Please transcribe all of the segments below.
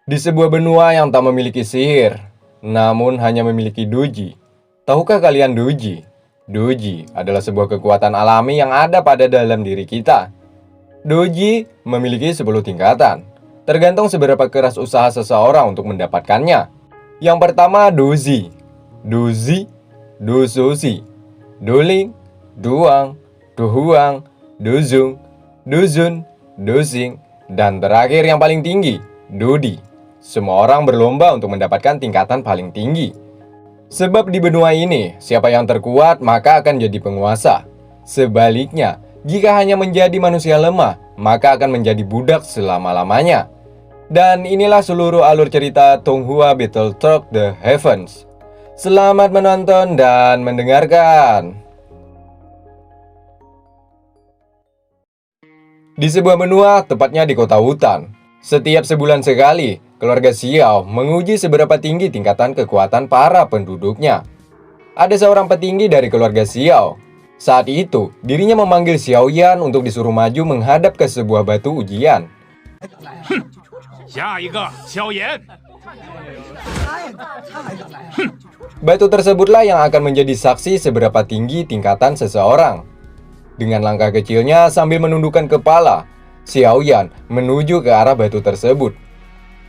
Di sebuah benua yang tak memiliki sihir, namun hanya memiliki Doji. Tahukah kalian Doji? Doji adalah sebuah kekuatan alami yang ada pada dalam diri kita. Doji memiliki 10 tingkatan, tergantung seberapa keras usaha seseorang untuk mendapatkannya. Yang pertama Dozi, Dozi, Dosozi, Doling, Duang, Dohuang, Dozung, Dozun, Dosing, dan terakhir yang paling tinggi, Dodi. Semua orang berlomba untuk mendapatkan tingkatan paling tinggi. Sebab di benua ini, siapa yang terkuat maka akan jadi penguasa. Sebaliknya, jika hanya menjadi manusia lemah, maka akan menjadi budak selama-lamanya. Dan inilah seluruh alur cerita Tonghua Battletoad The Heavens. Selamat menonton dan mendengarkan. Di sebuah benua, tepatnya di kota hutan, setiap sebulan sekali, keluarga Xiao menguji seberapa tinggi tingkatan kekuatan para penduduknya. Ada seorang petinggi dari keluarga Xiao. Saat itu, dirinya memanggil Xiao Yan untuk disuruh maju menghadap ke sebuah batu ujian. Batu tersebutlah yang akan menjadi saksi seberapa tinggi tingkatan seseorang. Dengan langkah kecilnya sambil menundukkan kepala, Xiao Yan menuju ke arah batu tersebut.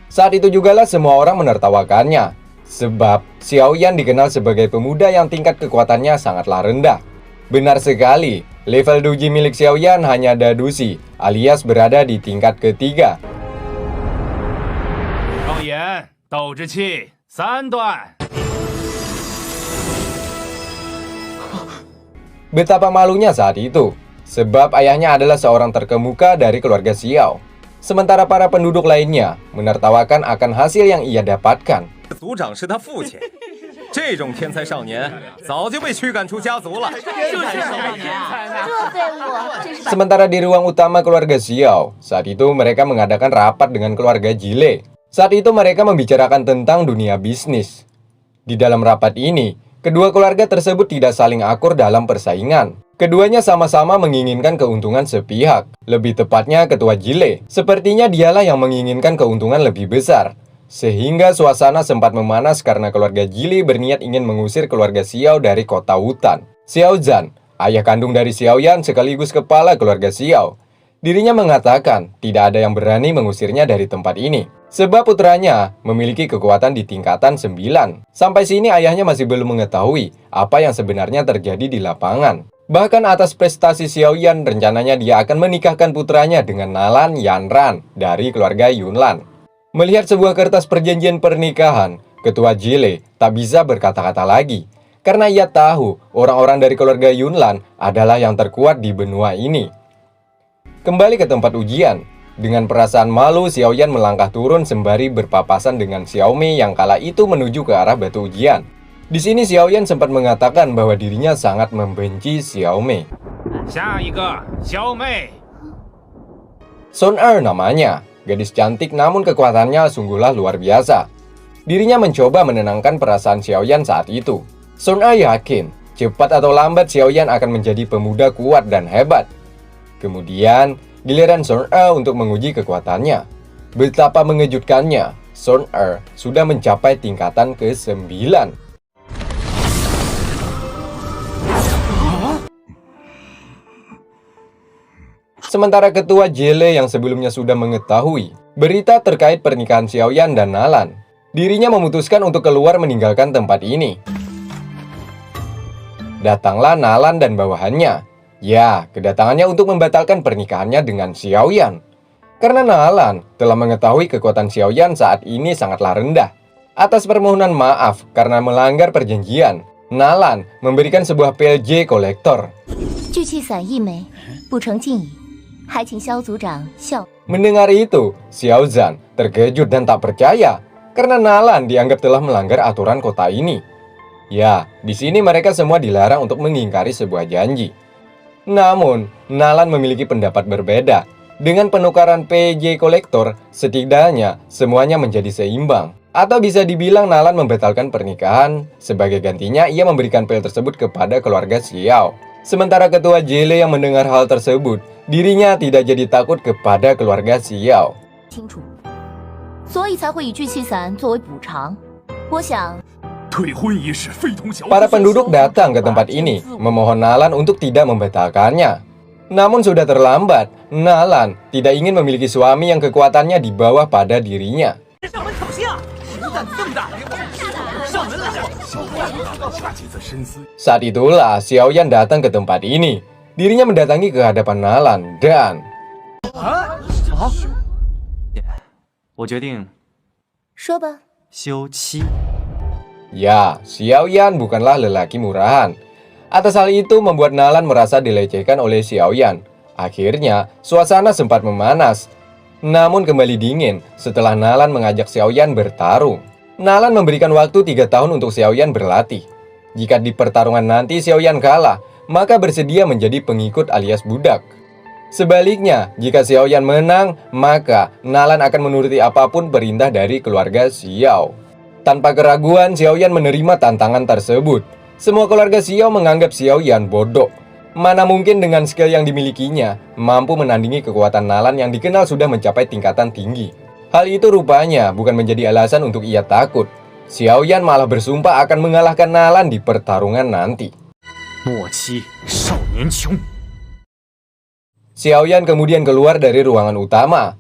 Saat itu jugalah semua orang menertawakannya, sebab Xiao Yan dikenal sebagai pemuda yang tingkat kekuatannya sangatlah rendah. Benar sekali, level doji milik Xiao Yan hanya Dadushi, alias berada di tingkat ketiga. Betapa malunya saat itu, sebab ayahnya adalah seorang terkemuka dari keluarga Xiao. Sementara para penduduk lainnya menertawakan akan hasil yang ia dapatkan. Sementara di ruang utama keluarga Xiao, saat itu mereka mengadakan rapat dengan keluarga Jile. Saat itu mereka membicarakan tentang dunia bisnis. Di dalam rapat ini, kedua keluarga tersebut tidak saling akur dalam persaingan. Keduanya sama-sama menginginkan keuntungan sepihak. Lebih tepatnya ketua Jile. Sepertinya dialah yang menginginkan keuntungan lebih besar. Sehingga suasana sempat memanas karena keluarga Jile berniat ingin mengusir keluarga Xiao dari kota hutan. Xiao Zhan, ayah kandung dari Xiao Yan sekaligus kepala keluarga Xiao. Dirinya mengatakan tidak ada yang berani mengusirnya dari tempat ini. Sebab putranya memiliki kekuatan di tingkatan 9. Sampai sini ayahnya masih belum mengetahui apa yang sebenarnya terjadi di lapangan. Bahkan atas prestasi Xiao Yan, rencananya dia akan menikahkan putranya dengan Nalan Yanran dari keluarga Yunlan. Melihat sebuah kertas perjanjian pernikahan, ketua Jile tak bisa berkata-kata lagi. Karena ia tahu orang-orang dari keluarga Yunlan adalah yang terkuat di benua ini. Kembali ke tempat ujian. Dengan perasaan malu, Xiao Yan melangkah turun sembari berpapasan dengan Xiaomei yang kala itu menuju ke arah batu ujian. Di sini Xiao Yan sempat mengatakan bahwa dirinya sangat membenci Xiaomei. Sun Er namanya, gadis cantik namun kekuatannya sungguhlah luar biasa. Dirinya mencoba menenangkan perasaan Xiao Yan saat itu. Sun Er yakin, cepat atau lambat Xiao Yan akan menjadi pemuda kuat dan hebat. Kemudian, giliran Sun Er untuk menguji kekuatannya. Betapa mengejutkannya, Sun Er sudah mencapai tingkatan ke-9. Sementara ketua Jile yang sebelumnya sudah mengetahui berita terkait pernikahan Xiao Yan dan Nalan, dirinya memutuskan untuk keluar meninggalkan tempat ini. Datanglah Nalan dan bawahannya. Ya, kedatangannya untuk membatalkan pernikahannya dengan Xiao Yan. Karena Nalan telah mengetahui kekuatan Xiao Yan saat ini sangatlah rendah. Atas permohonan maaf karena melanggar perjanjian, Nalan memberikan sebuah PLJ kolektor. Mendengar itu, Xiao Zhan terkejut dan tak percaya karena Nalan dianggap telah melanggar aturan kota ini. Ya, di sini mereka semua dilarang untuk mengingkari sebuah janji. Namun, Nalan memiliki pendapat berbeda. Dengan penukaran PJ kolektor, setidaknya semuanya menjadi seimbang. Atau bisa dibilang Nalan membatalkan pernikahan. Sebagai gantinya, ia memberikan pil tersebut kepada keluarga Xiao. Sementara ketua Jile yang mendengar hal tersebut, dirinya tidak jadi takut kepada keluarga Xiao. 所以才会以聚气散作为补偿。我想， Para penduduk datang ke tempat ini, memohon Nalan untuk tidak membatalkannya. Namun sudah terlambat, Nalan tidak ingin memiliki suami yang kekuatannya di bawah pada dirinya. Saat itulah Xiaoyan datang ke tempat ini. Dirinya mendatangi ke hadapan Nalan dan... 我决定说吧。休妻。 Ya, Xiaoyan bukanlah lelaki murahan. Atas hal itu membuat Nalan merasa dilecehkan oleh Xiaoyan. Akhirnya, suasana sempat memanas. Namun kembali dingin setelah Nalan mengajak Xiaoyan bertarung. Nalan memberikan waktu 3 tahun untuk Xiaoyan berlatih. Jika di pertarungan nanti Xiaoyan kalah, maka bersedia menjadi pengikut alias budak. Sebaliknya, jika Xiaoyan menang, maka Nalan akan menuruti apapun perintah dari keluarga Xiao. Tanpa keraguan, Xiaoyan menerima tantangan tersebut. Semua keluarga Xiao menganggap Xiaoyan bodoh. Mana mungkin dengan skill yang dimilikinya, mampu menandingi kekuatan Nalan yang dikenal sudah mencapai tingkatan tinggi. Hal itu rupanya bukan menjadi alasan untuk ia takut. Xiaoyan malah bersumpah akan mengalahkan Nalan di pertarungan nanti. Xiaoyan kemudian keluar dari ruangan utama.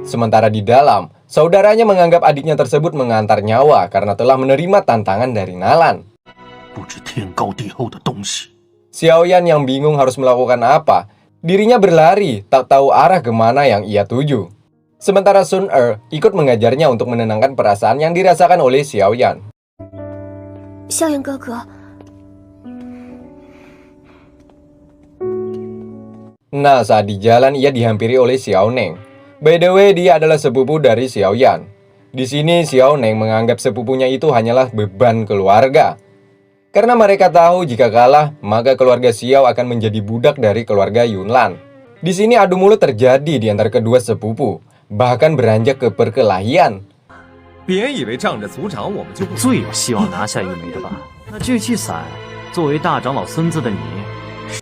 Sementara di dalam, saudaranya menganggap adiknya tersebut mengantar nyawa karena telah menerima tantangan dari Nalan. Xiaoyan yang bingung harus melakukan apa. Dirinya berlari, tak tahu arah kemana yang ia tuju. Sementara Sun Er ikut mengajarnya untuk menenangkan perasaan yang dirasakan oleh Xiaoyan. Xiaoyan 哥哥， Nah, saat di jalan ia dihampiri oleh Xiao Neng. By the way, dia adalah sepupu dari Xiaoyan. Di sini Xiao Neng menganggap sepupunya itu hanyalah beban keluarga. Karena mereka tahu jika kalah, maka keluarga Xiao akan menjadi budak dari keluarga Yunlan. Di sini adu mulut terjadi di antara kedua sepupu, bahkan beranjak ke perkelahian. 别以为仗着族长我们就不最有希望拿下玉梅的吧？那聚气散，作为大长老孙子的你，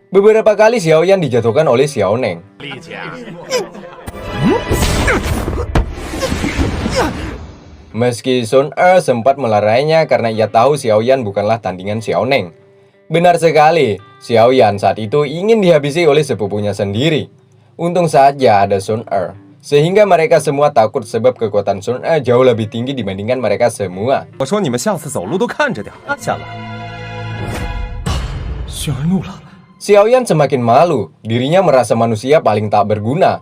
Beberapa kali Xiaoyan dijatuhkan oleh Xiao Neng. Meski Sun Er sempat melarainya karena ia tahu Xiaoyan bukanlah tandingan Xiao Neng. Benar sekali, Xiaoyan saat itu ingin dihabisi oleh sepupunya sendiri. Untung saja ada Sun Er, sehingga mereka semua takut sebab kekuatan Sun Er jauh lebih tinggi dibandingkan mereka semua. 我说你们下次走路都看着点，下来。雪儿怒了。 Xiaoyan semakin malu, dirinya merasa manusia paling tak berguna.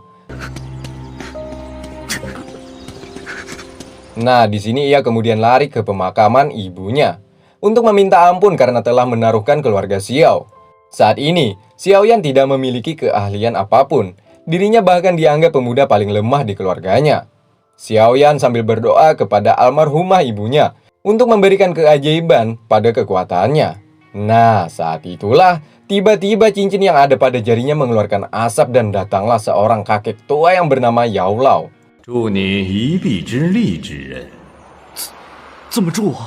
Nah, di sini ia kemudian lari ke pemakaman ibunya untuk meminta ampun karena telah menaruhkan keluarga Xiao. Saat ini, Xiaoyan tidak memiliki keahlian apapun. Dirinya bahkan dianggap pemuda paling lemah di keluarganya. Xiaoyan sambil berdoa kepada almarhumah ibunya untuk memberikan keajaiban pada kekuatannya. Nah, saat itulah tiba-tiba cincin yang ada pada jarinya mengeluarkan asap dan datanglah seorang kakek tua yang bernama Yao Lao. 助你一臂之力之人， 这么助我？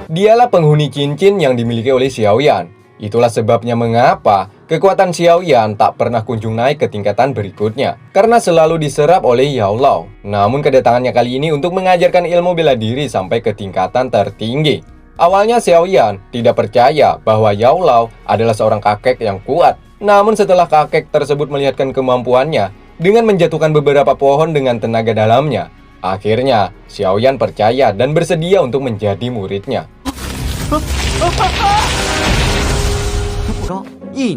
Dialah penghuni cincin yang dimiliki oleh Xiaoyan. Itulah sebabnya mengapa kekuatan Xiaoyan tak pernah kunjung naik ke tingkatan berikutnya, karena selalu diserap oleh Yao Lao. Namun kedatangannya kali ini untuk mengajarkan ilmu bela diri sampai ke tingkatan tertinggi. Awalnya Xiaoyan tidak percaya bahwa Yao Lao adalah seorang kakek yang kuat. Namun setelah kakek tersebut melihatkan kemampuannya dengan menjatuhkan beberapa pohon dengan tenaga dalamnya, akhirnya Xiaoyan percaya dan bersedia untuk menjadi muridnya. 不高，一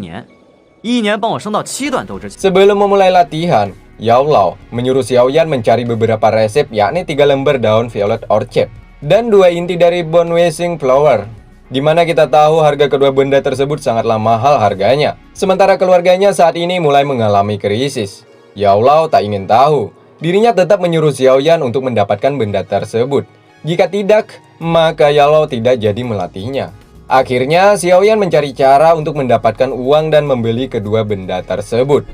年帮我升到7段斗志。 Sebelum memulai latihan, Yao Lao menyuruh Xiaoyan mencari beberapa resep, yakni 3 lembar daun Violet Orchid dan 2 inti dari Bone Wishing Flower, di mana kita tahu harga kedua benda tersebut sangatlah mahal harganya. Sementara keluarganya saat ini mulai mengalami krisis. Yao Lao tak ingin tahu. Dirinya tetap menyuruh Xiaoyan untuk mendapatkan benda tersebut. Jika tidak, maka Yao Lao tidak jadi melatihnya. Akhirnya, Xiaoyan mencari cara untuk mendapatkan uang dan membeli kedua benda tersebut.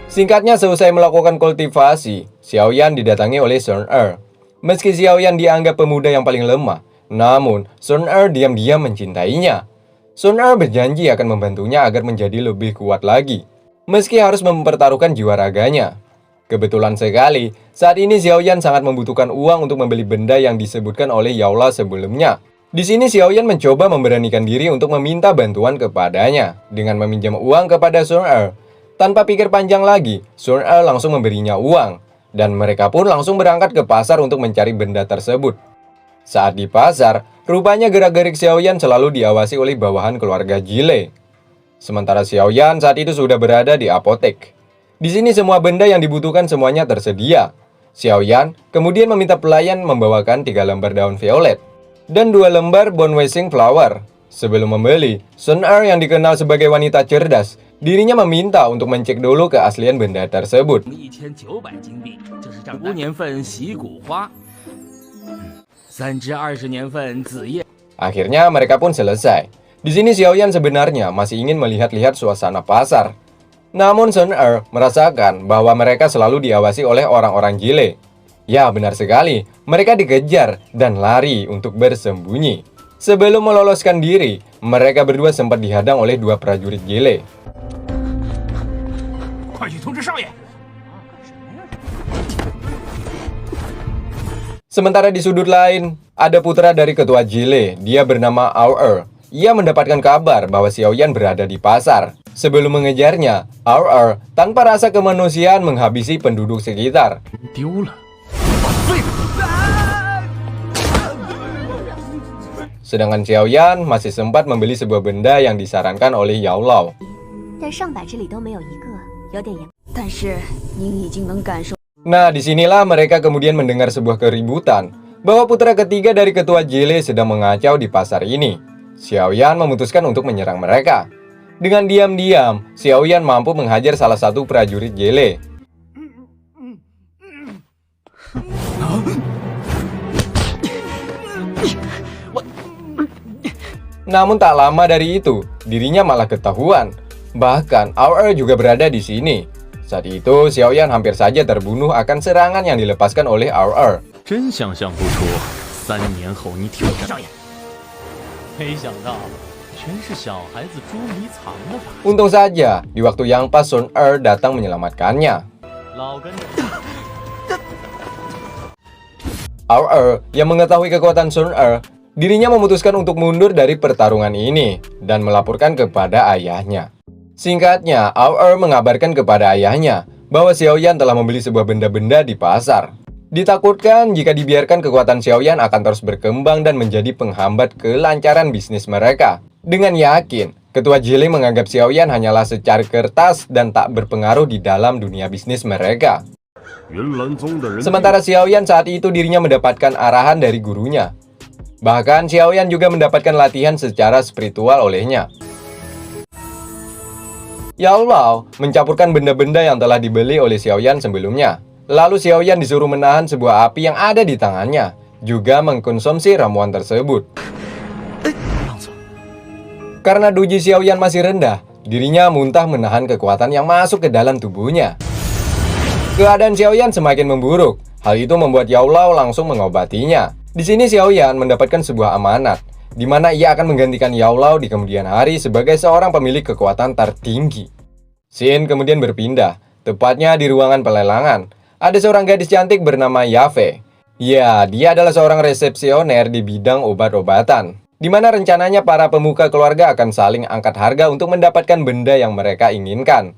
Singkatnya, seusai melakukan kultivasi, Xiaoyan didatangi oleh Sun Er. Meski Xiaoyan dianggap pemuda yang paling lemah, namun Sun Er diam-diam mencintainya. Sun Er berjanji akan membantunya agar menjadi lebih kuat lagi, meski harus mempertaruhkan jiwa raganya. Kebetulan sekali, saat ini Xiaoyan sangat membutuhkan uang untuk membeli benda yang disebutkan oleh Yaola sebelumnya. Di sini Xiaoyan mencoba memberanikan diri untuk meminta bantuan kepadanya dengan meminjam uang kepada Sun Er. Tanpa pikir panjang lagi, Sun Er langsung memberinya uang, dan mereka pun langsung berangkat ke pasar untuk mencari benda tersebut. Saat di pasar, rupanya gerak-gerik Xiaoyan selalu diawasi oleh bawahan keluarga Jile. Sementara Xiaoyan saat itu sudah berada di apotek. Di sini semua benda yang dibutuhkan semuanya tersedia. Xiaoyan kemudian meminta pelayan membawakan 3 lembar daun violet dan 2 lembar bonwasing flower. Sebelum membeli, Sun Er yang dikenal sebagai wanita cerdas, dirinya meminta untuk mencek dulu keaslian benda tersebut. 1900金币，这是账单。5年份喜古花，3支20年份紫叶。 Akhirnya mereka pun selesai. Di sini Xiaoyan sebenarnya masih ingin melihat-lihat suasana pasar. Namun Sun Er merasakan bahwa mereka selalu diawasi oleh orang-orang Jile. Ya, benar sekali, mereka dikejar dan lari untuk bersembunyi. Sebelum meloloskan diri, mereka berdua sempat dihadang oleh 2 prajurit Jile. 快去通知少爷！ Sementara di sudut lain, ada putra dari ketua Jile, dia bernama Aur. Ia mendapatkan kabar bahwa Xiaoyan berada di pasar. Sebelum mengejarnya, Aur tanpa rasa kemanusiaan menghabisi penduduk sekitar. 丢了。 Sedangkan Xiaoyan masih sempat membeli sebuah benda yang disarankan oleh Yao Lao. 但上百只里都没有一个，有点严。但是您已经能感受。 Nah, disinilah mereka kemudian mendengar sebuah keributan bahwa putra ketiga dari ketua Jile sedang mengacau di pasar ini. Xiaoyan memutuskan untuk menyerang mereka. Dengan diam-diam, Xiaoyan mampu menghajar salah satu prajurit Jile. Namun tak lama dari itu, dirinya malah ketahuan. Bahkan Aur juga berada di sini. Saat itu, Xiaoyan hampir saja terbunuh akan serangan yang dilepaskan oleh Aur. 真想象不出3年后你挑战。少爷，没想到全是小孩子捉迷藏的吧？ Untung saja, di waktu yang pas Sun Er datang menyelamatkannya. 老跟着。 Aur yang mengetahui kekuatan Sun Er, dirinya memutuskan untuk mundur dari pertarungan ini dan melaporkan kepada ayahnya. Singkatnya, Aur mengabarkan kepada ayahnya bahwa Xiaoyan telah membeli sebuah benda-benda di pasar. Ditakutkan jika dibiarkan kekuatan Xiaoyan akan terus berkembang dan menjadi penghambat kelancaran bisnis mereka. Dengan yakin, ketua Jile menganggap Xiaoyan hanyalah secari kertas dan tak berpengaruh di dalam dunia bisnis mereka. Sementara Xiaoyan saat itu dirinya mendapatkan arahan dari gurunya. Bahkan Xiaoyan juga mendapatkan latihan secara spiritual olehnya. Yao Lao mencampurkan benda-benda yang telah dibeli oleh Xiaoyan sebelumnya. Lalu Xiaoyan disuruh menahan sebuah api yang ada di tangannya, juga mengkonsumsi ramuan tersebut. Karena doji Xiaoyan masih rendah, dirinya muntah menahan kekuatan yang masuk ke dalam tubuhnya. Keadaan Xiaoyan semakin memburuk. Hal itu membuat Yao Lao langsung mengobatinya. Di sini Xiaoyan mendapatkan sebuah amanat, di mana ia akan menggantikan Yao Lao di kemudian hari sebagai seorang pemilik kekuatan tertinggi. Scene kemudian berpindah, tepatnya di ruangan pelelangan. Ada seorang gadis cantik bernama Yafe. Ya, dia adalah seorang resepsioner di bidang obat-obatan, di mana rencananya para pemuka keluarga akan saling angkat harga untuk mendapatkan benda yang mereka inginkan.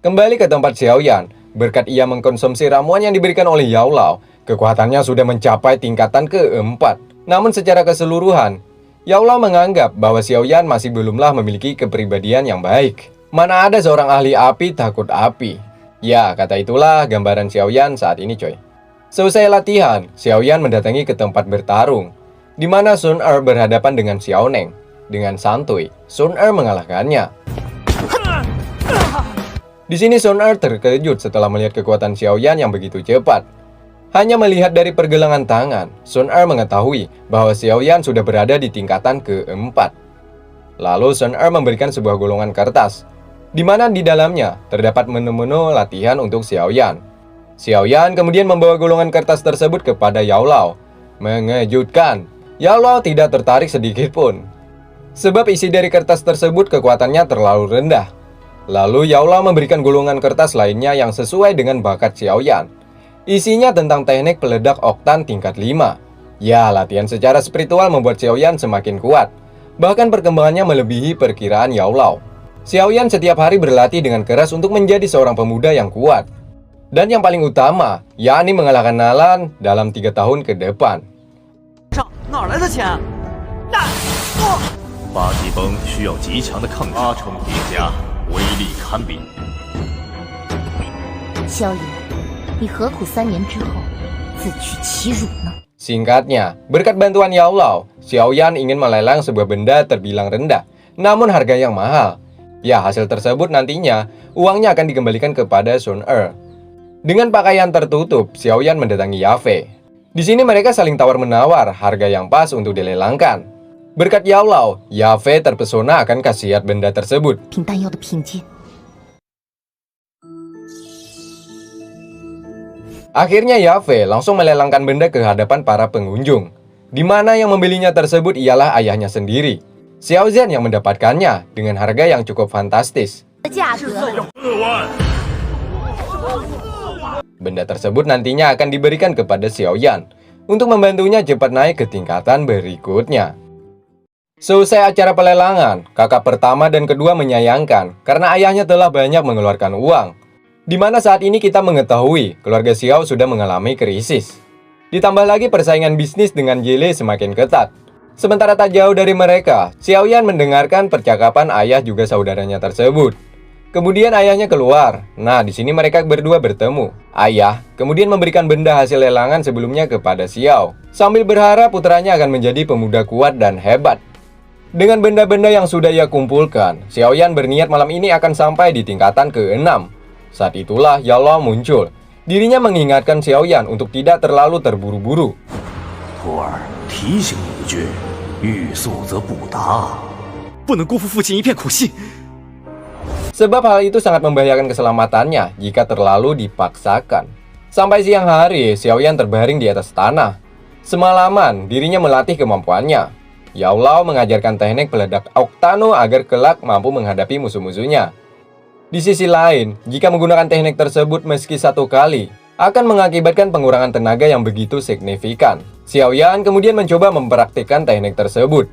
Kembali ke tempat Xiaoyan, berkat ia mengkonsumsi ramuan yang diberikan oleh Yao Lao, kekuatannya sudah mencapai tingkatan keempat. Namun secara keseluruhan, Yao Lao menganggap bahwa Xiaoyan masih belumlah memiliki kepribadian yang baik. Mana ada seorang ahli api takut api. Ya, kata itulah gambaran Xiaoyan saat ini coy. Selesai latihan, Xiaoyan mendatangi ke tempat bertarung, di mana Sun Er berhadapan dengan Xiao Neng. Dengan santuy, Sun Er mengalahkannya. Di sini Sun Er terkejut setelah melihat kekuatan Xiaoyan yang begitu cepat. Hanya melihat dari pergelangan tangan, Sun Er mengetahui bahwa Xiaoyan sudah berada di tingkatan keempat. Lalu Sun Er memberikan sebuah golongan kertas, di mana di dalamnya terdapat menu-menu latihan untuk Xiaoyan. Xiaoyan kemudian membawa golongan kertas tersebut kepada Yao Lao. Mengejutkan, Yao Lao tidak tertarik sedikit pun. Sebab isi dari kertas tersebut kekuatannya terlalu rendah. Lalu Yao Lao memberikan golongan kertas lainnya yang sesuai dengan bakat Xiaoyan. Isinya tentang teknik peledak oktan tingkat 5. Ya, latihan secara spiritual membuat Xiaoyan semakin kuat. Bahkan perkembangannya melebihi perkiraan Yao Lao. Xiaoyan setiap hari berlatih dengan keras untuk menjadi seorang pemuda yang kuat. Dan yang paling utama, yakni mengalahkan Nalan dalam 3 tahun ke depan. 哪来的钱？八极崩需要极强的抗体，8重叠加，威力堪比。萧炎，你何苦3年之后自取其辱呢？ Singkatnya, berkat bantuan Yao Lao, Xiaoyan ingin melelang sebuah benda terbilang rendah, namun harga yang mahal. Ya, hasil tersebut nantinya uangnya akan dikembalikan kepada Sun Er. Dengan pakaian tertutup, Xiaoyan mendatangi Yafei. Di sini mereka saling tawar-menawar harga yang pas untuk dilelangkan. Berkat Yao Lao, Yafei terpesona akan khasiat benda tersebut. 凭丹药的品鉴， Akhirnya Yafei langsung melelangkan benda ke hadapan para pengunjung, di mana yang membelinya tersebut ialah ayahnya sendiri. Xiao Zhan yang mendapatkannya dengan harga yang cukup fantastis. 价格 Benda tersebut nantinya akan diberikan kepada Xiaoyan untuk membantunya cepat naik ke tingkatan berikutnya. Selesai acara pelelangan, kakak pertama dan kedua menyayangkan karena ayahnya telah banyak mengeluarkan uang. Di mana saat ini kita mengetahui keluarga Xiao sudah mengalami krisis. Ditambah lagi persaingan bisnis dengan Jile semakin ketat. Sementara tak jauh dari mereka, Xiaoyan mendengarkan percakapan ayah juga saudaranya tersebut. Kemudian ayahnya keluar. Nah, di sini mereka berdua bertemu. Ayah kemudian memberikan benda hasil lelangan sebelumnya kepada Xiao, sambil berharap putranya akan menjadi pemuda kuat dan hebat. Dengan benda-benda yang sudah ia kumpulkan, Xiaoyan berniat malam ini akan sampai di tingkatan ke-6. Saat itulah Yao Lao muncul. Dirinya mengingatkan Xiaoyan untuk tidak terlalu terburu-buru. 徒儿提醒你一句，欲速则不达，不能辜负父亲一片苦心。 Sebab hal itu sangat membahayakan keselamatannya jika terlalu dipaksakan. Sampai siang hari, Xiaoyan terbaring di atas tanah. Semalaman, dirinya melatih kemampuannya. Yao Lao mengajarkan teknik peledak Octano agar kelak mampu menghadapi musuh-musuhnya. Di sisi lain, jika menggunakan teknik tersebut meski satu kali, akan mengakibatkan pengurangan tenaga yang begitu signifikan. Xiaoyan kemudian mencoba mempraktikkan teknik tersebut.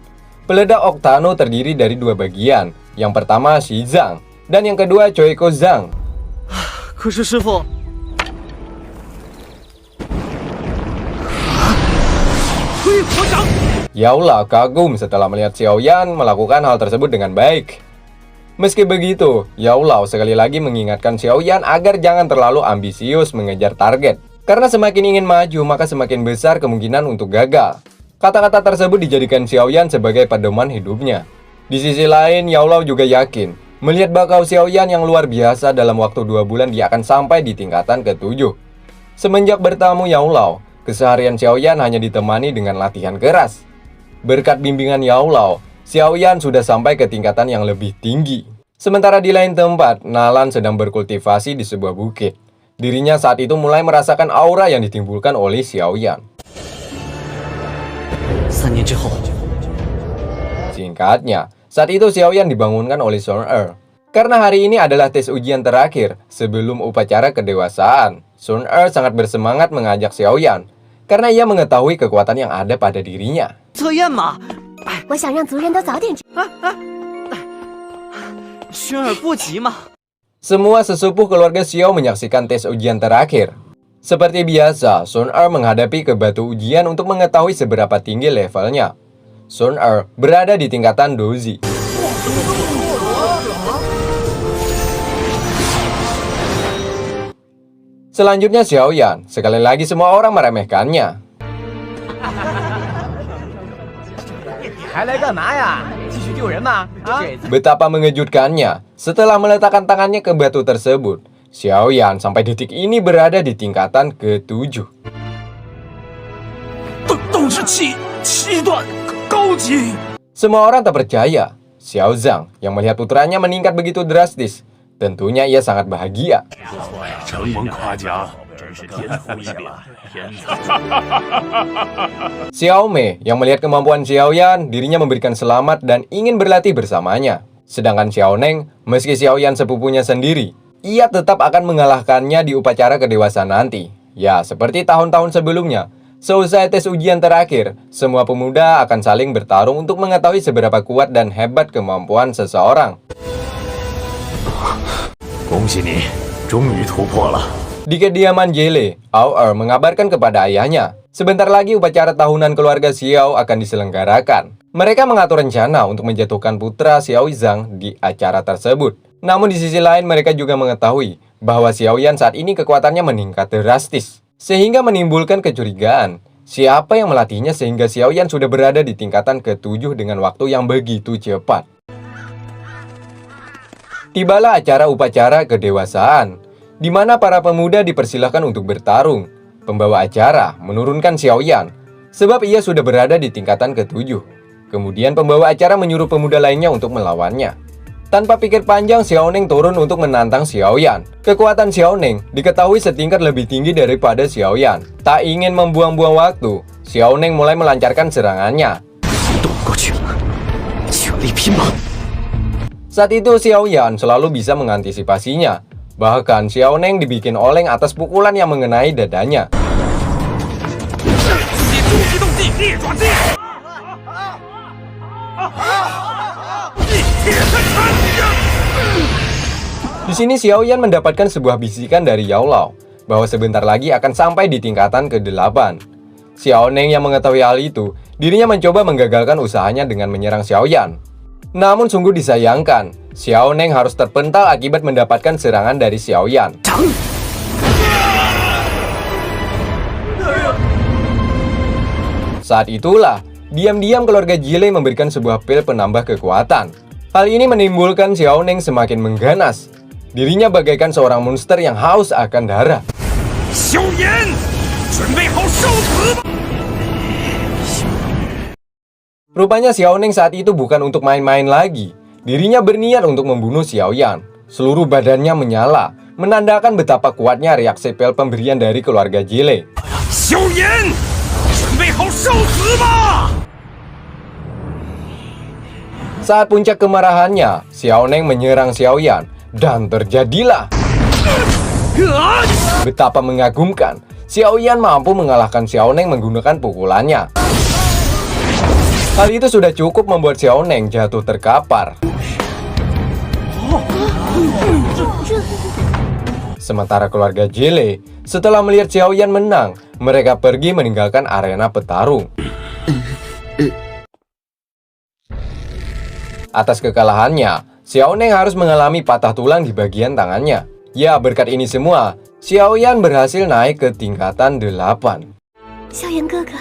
Peledak Octano terdiri dari 2 bagian. Yang pertama Shizang, dan yang kedua Choiko Zhang. 可是师傅， Yao Lao kagum setelah melihat Xiaoyan melakukan hal tersebut dengan baik. Meski begitu, Yao Lao sekali lagi mengingatkan Xiaoyan agar jangan terlalu ambisius mengejar target. Karena semakin ingin maju, maka semakin besar kemungkinan untuk gagal. Kata-kata tersebut dijadikan Xiaoyan sebagai pedoman hidupnya. Di sisi lain, Yao Lao juga yakin melihat bakal Xiaoyan yang luar biasa dalam waktu 2 bulan dia akan sampai di tingkatan ke-7. Semenjak bertamu Yao Lao, keseharian Xiaoyan hanya ditemani dengan latihan keras. Berkat bimbingan Yao Lao, Xiaoyan sudah sampai ke tingkatan yang lebih tinggi. Sementara di lain tempat, Nalan sedang berkultivasi di sebuah bukit. Dirinya saat itu mulai merasakan aura yang ditimbulkan oleh Xiaoyan. 3年之后， Singkatnya, saat itu Xiaoyan dibangunkan oleh Sun Er. Karena hari ini adalah tes ujian terakhir sebelum upacara kedewasaan, Sun Er sangat bersemangat mengajak Xiaoyan karena ia mengetahui kekuatan yang ada pada dirinya. 测验嘛， 我想让族人都早点。 熏儿不急嘛。 Semua sesepuh keluarga Xiao menyaksikan tes ujian terakhir. Seperti biasa, Sun Er menghadapi ke batu ujian untuk mengetahui seberapa tinggi levelnya. Sun Er berada di tingkatan Dozi. Selanjutnya Xiaoyan, sekali lagi semua orang meremehkannya. Betapa mengejutkannya, setelah meletakkan tangannya ke batu tersebut, Xiaoyan sampai detik ini berada di tingkatan ke-7. 斗之气7段高级。 Semua orang tak percaya. Xiao Zhang yang melihat putranya meningkat begitu drastis, tentunya ia sangat bahagia. 承蒙夸奖，是天才一点，天才。 Xiao Mei yang melihat kemampuan Xiao Yan, dirinya memberikan selamat dan ingin berlatih bersamanya. Sedangkan Xiao Neng, meski Xiao Yan sepupunya sendiri, ia tetap akan mengalahkannya di upacara kedewasaan nanti. Ya, seperti tahun-tahun sebelumnya, seusai tes ujian terakhir, semua pemuda akan saling bertarung untuk mengetahui seberapa kuat dan hebat kemampuan seseorang. 恭喜你，终于突破了。 Di kediaman Jile, Ao mengabarkan kepada ayahnya, sebentar lagi upacara tahunan keluarga Xiao akan diselenggarakan. Mereka mengatur rencana untuk menjatuhkan putra Xiao Zhang di acara tersebut. Namun di sisi lain mereka juga mengetahui bahwa Xiao Yan saat ini kekuatannya meningkat drastis, sehingga menimbulkan kecurigaan. Siapa yang melatihnya sehingga Xiao Yan sudah berada di tingkatan ke-7 dengan waktu yang begitu cepat. Tibalah acara upacara kedewasaan, di mana para pemuda dipersilahkan untuk bertarung. Pembawa acara menurunkan Xiao Yan, sebab ia sudah berada di tingkatan ke-7. Kemudian pembawa acara menyuruh pemuda lainnya untuk melawannya. Tanpa pikir panjang, Xiao Neng turun untuk menantang Xiao Yan. Kekuatan Xiao Neng diketahui setingkat lebih tinggi daripada Xiao Yan. Tak ingin membuang-buang waktu, Xiao Neng mulai melancarkan serangannya. Saat itu Xiao Yan selalu bisa mengantisipasinya. Bahkan Xiao Neng dibikin oleng atas pukulan yang mengenai dadanya. Di sini Xiao Yan mendapatkan sebuah bisikan dari Yao Lao bahwa sebentar lagi akan sampai di tingkatan ke-8. Xiao Neng yang mengetahui hal itu, dirinya mencoba menggagalkan usahanya dengan menyerang Xiao Yan. Namun sungguh disayangkan, Xiao Neng harus terpental akibat mendapatkan serangan dari Xiao Yan. Saat itulah, diam-diam keluarga Jile memberikan sebuah pil penambah kekuatan. Hal ini menimbulkan Xiao Neng semakin mengganas. Dirinya bagaikan seorang monster yang haus akan darah. Xiao Yan, Rupanya Xiao Neng saat itu bukan untuk main-main lagi. Dirinya berniat untuk membunuh Xiao Yan. Seluruh badannya menyala, menandakan betapa kuatnya reaksi pil pemberian dari keluarga Jile. Xiao Yan, Saat puncak kemarahannya, Xiao Neng menyerang Xiao Yan, dan terjadilah. Betapa mengagumkan, Xiao Yan mampu mengalahkan Xiao Neng menggunakan pukulannya. Hal itu sudah cukup membuat Xiao Neng jatuh terkapar. Sementara keluarga Jile, setelah melihat Xiao Yan menang, mereka pergi meninggalkan arena petarung. Atas kekalahannya, Xiao Neng harus mengalami patah tulang di bagian tangannya. Ya, berkat ini semua, Xiao Yan berhasil naik ke tingkatan 8. 萧炎哥哥，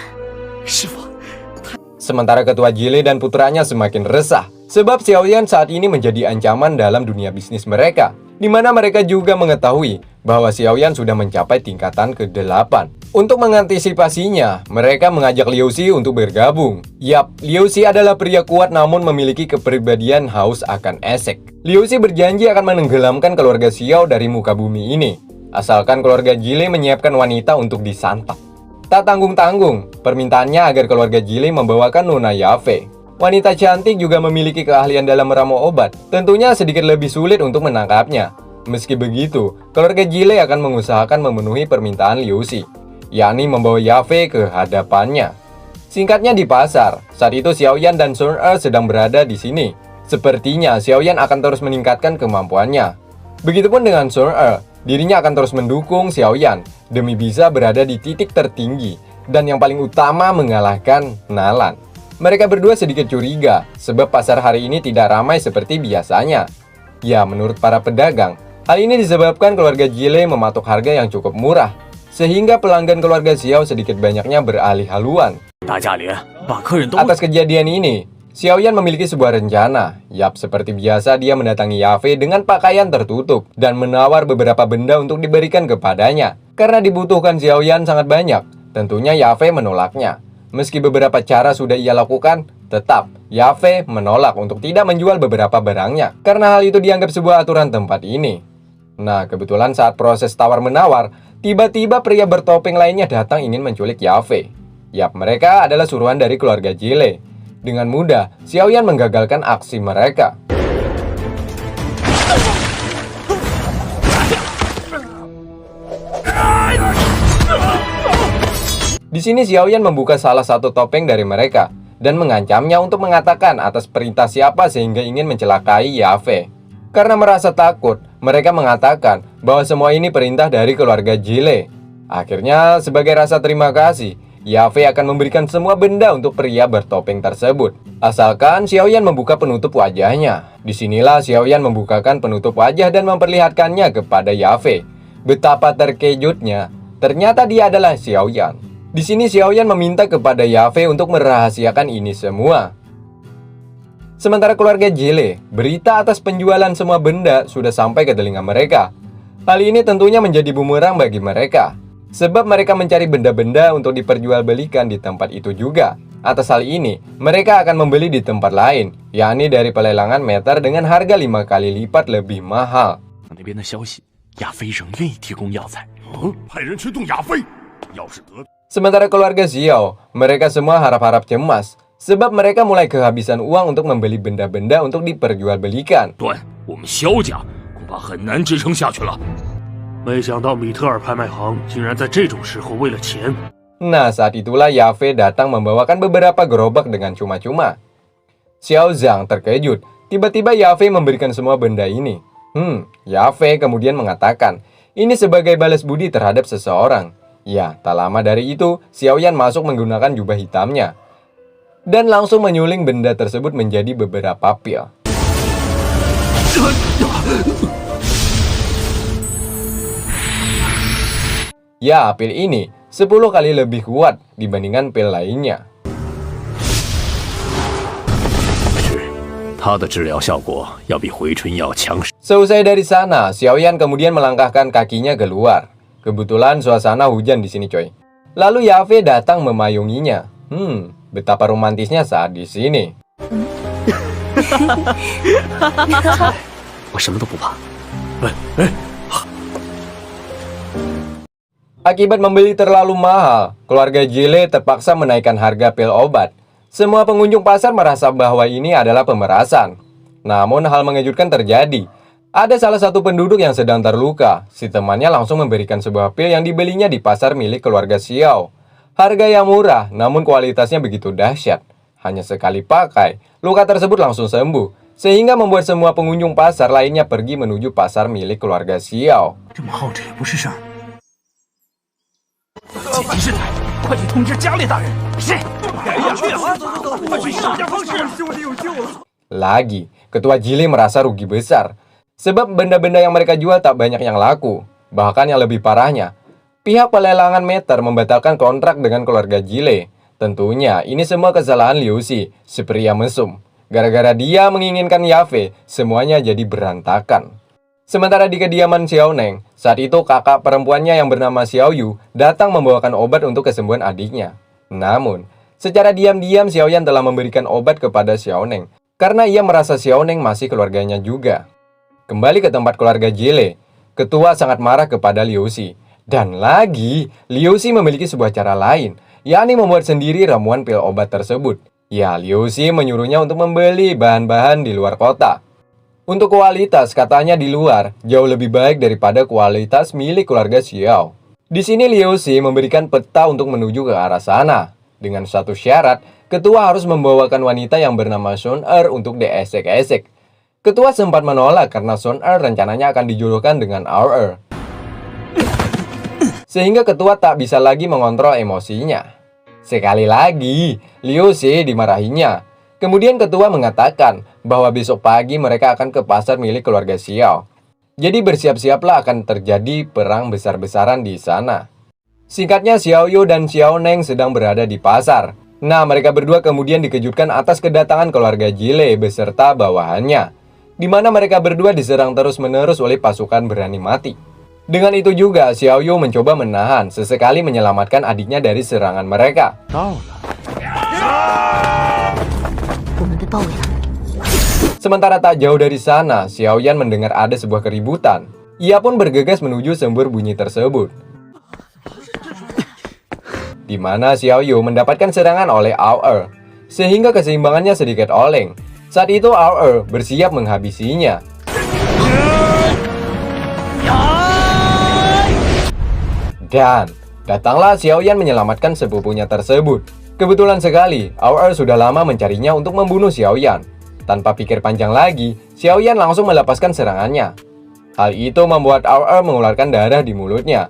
Sementara ketua Jile dan putranya semakin resah, sebab Xiao Yan saat ini menjadi ancaman dalam dunia bisnis mereka, di mana mereka juga mengetahui bahwa Xiao Yan sudah mencapai tingkatan ke-8. Untuk mengantisipasinya, mereka mengajak Liu Xi untuk bergabung. Yap, Liu Xi adalah pria kuat namun memiliki kepribadian haus akan esek. Liu Xi berjanji akan menenggelamkan keluarga Xiao dari muka bumi ini, asalkan keluarga Jile menyiapkan wanita untuk disantap. Tak tanggung-tanggung, permintaannya agar keluarga Jile membawakan Nona Yafe. Wanita cantik juga memiliki keahlian dalam meramu obat, tentunya sedikit lebih sulit untuk menangkapnya. Meski begitu, keluarga Jile akan mengusahakan memenuhi permintaan Liu Xi, yakni membawa Yafe ke hadapannya. Singkatnya di pasar, saat itu Xiao Yan dan Sun Er sedang berada di sini. Sepertinya Xiao Yan akan terus meningkatkan kemampuannya. Begitupun dengan Sun Er, dirinya akan terus mendukung Xiao Yan demi bisa berada di titik tertinggi dan yang paling utama mengalahkan Nalan. Mereka berdua sedikit curiga sebab pasar hari ini tidak ramai seperti biasanya. Ya, menurut para pedagang, hal ini disebabkan keluarga Jile mematok harga yang cukup murah, sehingga pelanggan keluarga Xiao sedikit banyaknya beralih haluan. Atas kejadian ini, Xiao Yan memiliki sebuah rencana. Yap, seperti biasa dia mendatangi Yafe dengan pakaian tertutup dan menawar beberapa benda untuk diberikan kepadanya. Karena dibutuhkan Xiao Yan sangat banyak, tentunya Yafe menolaknya. Meski beberapa cara sudah ia lakukan, tetap Yafe menolak untuk tidak menjual beberapa barangnya, karena hal itu dianggap sebuah aturan tempat ini. Nah, kebetulan saat proses tawar-menawar, Tiba-tiba pria bertopeng lainnya datang ingin menculik Yafei. Yap, mereka adalah suruhan dari keluarga Jile. Dengan mudah, Xiaoyan menggagalkan aksi mereka. Di sini Xiaoyan membuka salah satu topeng dari mereka dan mengancamnya untuk mengatakan atas perintah siapa sehingga ingin mencelakai Yafei. Karena merasa takut, mereka mengatakan bahwa semua ini perintah dari keluarga Jile. Akhirnya, sebagai rasa terima kasih, Yafei akan memberikan semua benda untuk pria bertopeng tersebut. Asalkan Xiaoyan membuka penutup wajahnya. Disinilah Xiaoyan membukakan penutup wajah dan memperlihatkannya kepada Yafei. Betapa terkejutnya, ternyata dia adalah Xiaoyan. Di sini Xiaoyan meminta kepada Yafei untuk merahasiakan ini semua. Sementara keluarga Jile, berita atas penjualan semua benda sudah sampai ke telinga mereka. Hal ini tentunya menjadi bumerang bagi mereka, sebab mereka mencari benda-benda untuk diperjualbelikan di tempat itu juga. Atas hal ini, mereka akan membeli di tempat lain, yakni dari pelelangan meter dengan harga 5 kali lipat lebih mahal. 那边的消息，亚非仍愿意提供药材。派人去动亚非，要是得。 Sementara keluarga Xiao, mereka semua harap-harap cemas, sebab mereka mulai kehabisan uang untuk membeli benda-benda untuk diperjualbelikan. 端，我们萧家恐怕很难支撑下去了。 没想到米特尔拍卖行竟然在这种时候为了钱。 Nah, saat itulah Yafei datang membawakan beberapa gerobak dengan cuma-cuma. Xiao Zhang terkejut. Tiba-tiba Yafei memberikan semua benda ini. Yafei kemudian mengatakan, ini sebagai balas budi terhadap seseorang. Ya, tak lama dari itu, Xiaoyan masuk menggunakan jubah hitamnya dan langsung menyuling benda tersebut menjadi beberapa pil. Ya, pil ini 10 kali lebih kuat dibandingkan pil lainnya. 是，它的治疗效果要比回春药强。 Seusai dari sana, Xiaoyan kemudian melangkahkan kakinya keluar. Kebetulan suasana hujan di sini, coy. Lalu Yafei datang memayunginya. Betapa romantisnya saat di sini. 我什么都不怕。 Akibat membeli terlalu mahal, keluarga Jile terpaksa menaikkan harga pil obat. Semua pengunjung pasar merasa bahwa ini adalah pemerasan. Namun hal mengejutkan terjadi. Ada salah satu penduduk yang sedang terluka. Si temannya langsung memberikan sebuah pil yang dibelinya di pasar milik keluarga Xiao. Harga yang murah, namun kualitasnya begitu dahsyat. Hanya sekali pakai, luka tersebut langsung sembuh. Sehingga membuat semua pengunjung pasar lainnya pergi menuju pasar milik keluarga Xiao. 这么好，这也不是事儿。 紧急事态，快去通知家烈大人。是。快去上家方式。兄弟有救了。 Lagi, ketua Jile merasa rugi besar. Sebab benda-benda yang mereka jual tak banyak yang laku. Bahkan yang lebih parahnya, pihak pelelangan meter membatalkan kontrak dengan keluarga Jile. Tentunya ini semua kesalahan Liu Xi, si pria mesum. Gara-gara dia menginginkan Yafei, semuanya jadi berantakan. Sementara di kediaman Xiao Neng, saat itu kakak perempuannya yang bernama Xiao Yu datang membawakan obat untuk kesembuhan adiknya. Namun, secara diam-diam Xiaoyan telah memberikan obat kepada Xiao Neng karena ia merasa Xiao Neng masih keluarganya juga. Kembali ke tempat keluarga Jile, ketua sangat marah kepada Liu Xi. Dan lagi, Liu Xi memiliki sebuah cara lain, yakni membuat sendiri ramuan pil obat tersebut. Ya, Liu Xi menyuruhnya untuk membeli bahan-bahan di luar kota. Untuk kualitas, katanya di luar jauh lebih baik daripada kualitas milik keluarga Xiao. Di sini Liu Xi memberikan peta untuk menuju ke arah sana. Dengan satu syarat, ketua harus membawakan wanita yang bernama Sun Er untuk diesek-esek. Ketua sempat menolak karena Sun Er rencananya akan dijodohkan dengan Er. Sehingga ketua tak bisa lagi mengontrol emosinya. Sekali lagi, Liu Xi dimarahinya. Kemudian ketua mengatakan bahwa besok pagi mereka akan ke pasar milik keluarga Xiao. Jadi bersiap-siaplah akan terjadi perang besar-besaran di sana. Singkatnya, Xiao Yu dan Xiao Neng sedang berada di pasar. Nah, mereka berdua kemudian dikejutkan atas kedatangan keluarga Jile beserta bawahannya, di mana mereka berdua diserang terus-menerus oleh pasukan berani mati. Dengan itu juga, Xiao Yu mencoba menahan, sesekali menyelamatkan adiknya dari serangan mereka. 到了。 我们被包围了。 Sementara tak jauh dari sana, Xiaoyan mendengar ada sebuah keributan. Ia pun bergegas menuju sumber bunyi tersebut. di mana Xiao Yu mendapatkan serangan oleh Ao Er, sehingga keseimbangannya sedikit oleng. Saat itu Ao Er bersiap menghabisinya. Dan datanglah Xiaoyan menyelamatkan sepupunya tersebut. Kebetulan sekali, Ao Er sudah lama mencarinya untuk membunuh Xiaoyan. Tanpa pikir panjang lagi, Xiaoyan langsung melepaskan serangannya. Hal itu membuat Ao Er mengeluarkan darah di mulutnya.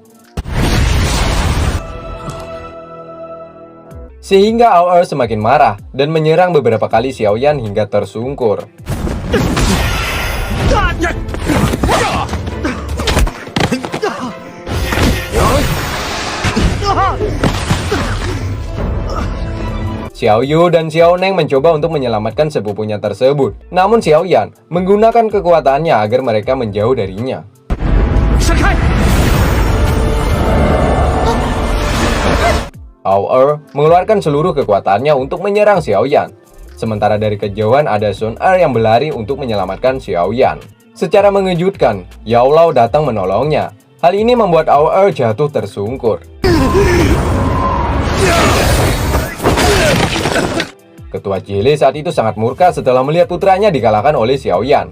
Sehingga Ao Er semakin marah dan menyerang beberapa kali Xiaoyan hingga tersungkur. Xiao Yu dan Xiao Neng mencoba untuk menyelamatkan sepupunya tersebut. Namun Xiaoyan menggunakan kekuatannya agar mereka menjauh darinya. Ao Er mengeluarkan seluruh kekuatannya untuk menyerang Xiaoyan. Sementara dari kejauhan ada Sun Er yang berlari untuk menyelamatkan Xiaoyan. Secara mengejutkan, Yao Lao datang menolongnya. Hal ini membuat Ao Er jatuh tersungkur. Ketua Jile saat itu sangat murka setelah melihat putranya dikalahkan oleh Xiaoyan.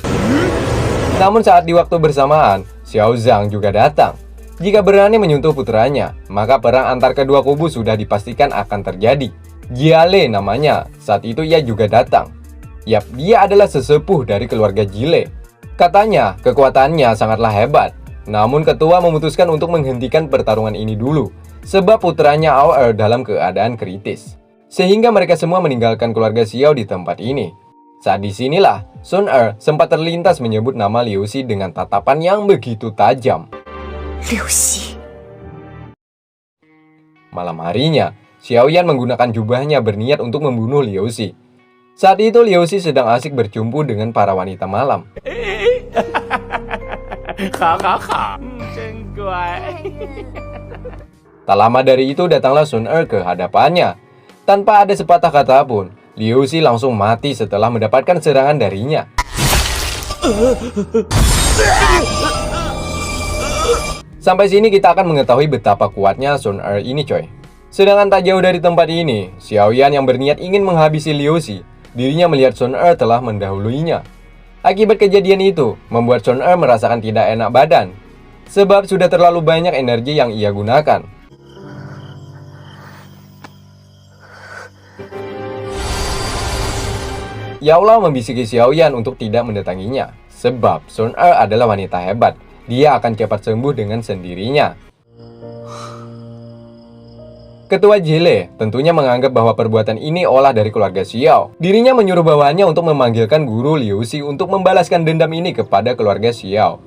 Namun saat di waktu bersamaan, Xiao Zhang juga datang. Jika berani menyentuh putranya, maka perang antar kedua kubu sudah dipastikan akan terjadi. Jiale namanya, saat itu ia juga datang. Yap, dia adalah sesepuh dari keluarga Jile. Katanya, kekuatannya sangatlah hebat. Namun ketua memutuskan untuk menghentikan pertarungan ini dulu, sebab putranya Ao Er dalam keadaan kritis. Sehingga mereka semua meninggalkan keluarga Xiao di tempat ini. Saat disinilah, Sun Er sempat terlintas menyebut nama Liu Xi dengan tatapan yang begitu tajam. Liu Xi. Malam harinya, Xiaoyan menggunakan jubahnya berniat untuk membunuh Liu Xi. Saat itu Liu Xi sedang asik berjumpa dengan para wanita malam. Tak lama dari itu datanglah Sun Er ke hadapannya. Tanpa ada sepatah kata pun, Liu Xi langsung mati setelah mendapatkan serangan darinya. Sampai sini kita akan mengetahui betapa kuatnya Sun Er ini coy. Sedangkan tak jauh dari tempat ini, Xiaoyan yang berniat ingin menghabisi Liu Xi, dirinya melihat Sun Er telah mendahuluinya. Akibat kejadian itu, membuat Sun Er merasakan tidak enak badan, sebab sudah terlalu banyak energi yang ia gunakan. Yao Lao membisiki Xiaoyan untuk tidak mendatanginya, sebab Sun Er adalah wanita hebat. Dia akan cepat sembuh dengan sendirinya. Ketua Jile tentunya menganggap bahwa perbuatan ini olah dari keluarga Xiao. Dirinya menyuruh bawahannya untuk memanggilkan guru Liu Xi untuk membalaskan dendam ini kepada keluarga Xiao.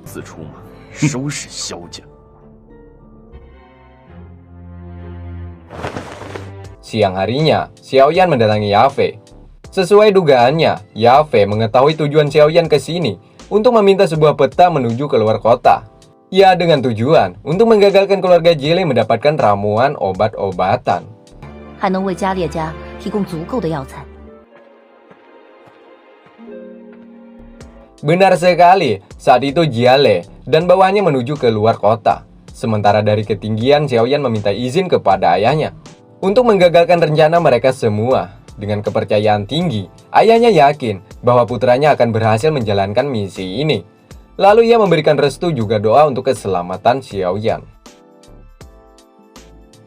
Siang harinya, Xiaoyan mendatangi Yafei. Sesuai dugaannya, Yafei mengetahui tujuan Xiaoyan ke sini untuk meminta sebuah peta menuju keluar kota. Ya, dengan tujuan untuk menggagalkan keluarga Jile mendapatkan ramuan obat-obatan. 还能为加列家提供足够的药材。 Benar sekali, saat itu Jiale dan bawahannya menuju ke luar kota. Sementara dari ketinggian, Xiaoyan meminta izin kepada ayahnya untuk menggagalkan rencana mereka semua. Dengan kepercayaan tinggi, ayahnya yakin bahwa putranya akan berhasil menjalankan misi ini. Lalu ia memberikan restu juga doa untuk keselamatan Xiaoyan.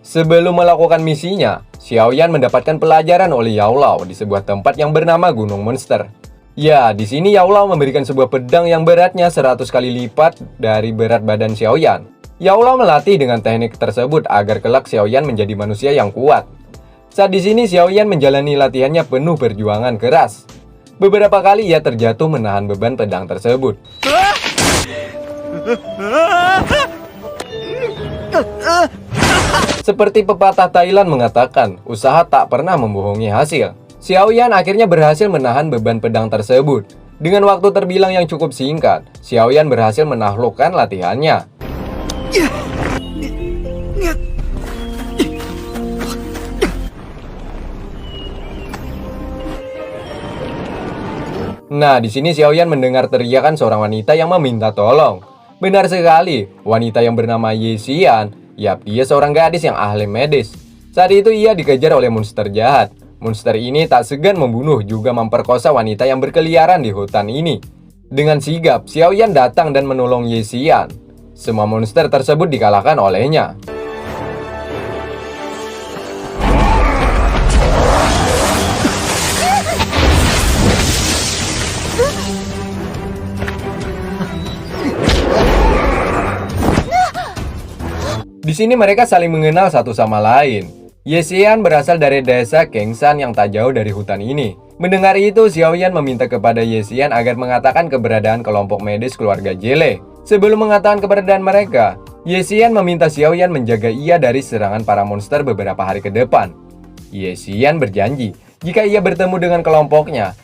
Sebelum melakukan misinya, Xiaoyan mendapatkan pelajaran oleh Yao Lao di sebuah tempat yang bernama Gunung Monster. Ya, di sini Yao Lao memberikan sebuah pedang yang beratnya 100 kali lipat dari berat badan Xiaoyan. Yao Lao melatih dengan teknik tersebut agar kelak Xiaoyan menjadi manusia yang kuat. Saat di sini Xiaoyan menjalani latihannya penuh perjuangan keras. Beberapa kali ia terjatuh menahan beban pedang tersebut. Seperti pepatah Thailand mengatakan, usaha tak pernah membohongi hasil. Xiaoyan akhirnya berhasil menahan beban pedang tersebut. Dengan waktu terbilang yang cukup singkat, Xiaoyan berhasil menaklukkan latihannya. Nah, di sini Xiaoyan mendengar teriakan seorang wanita yang meminta tolong. Benar sekali, wanita yang bernama Ye Xian. Yap, dia seorang gadis yang ahli medis. Saat itu ia dikejar oleh monster jahat. Monster ini tak segan membunuh juga memperkosa wanita yang berkeliaran di hutan ini. Dengan sigap, Xiaoyan datang dan menolong Ye Xian. Semua monster tersebut dikalahkan olehnya. Di sini mereka saling mengenal satu sama lain. Ye Xian berasal dari desa Kengshan yang tak jauh dari hutan ini. Mendengar itu, Xiaoyan meminta kepada Ye Xian agar mengatakan keberadaan kelompok medis keluarga Jile. Sebelum mengatakan keberadaan mereka, Ye Xian meminta Xiaoyan menjaga ia dari serangan para monster beberapa hari ke depan. Ye Xian berjanji, jika ia bertemu dengan kelompoknya,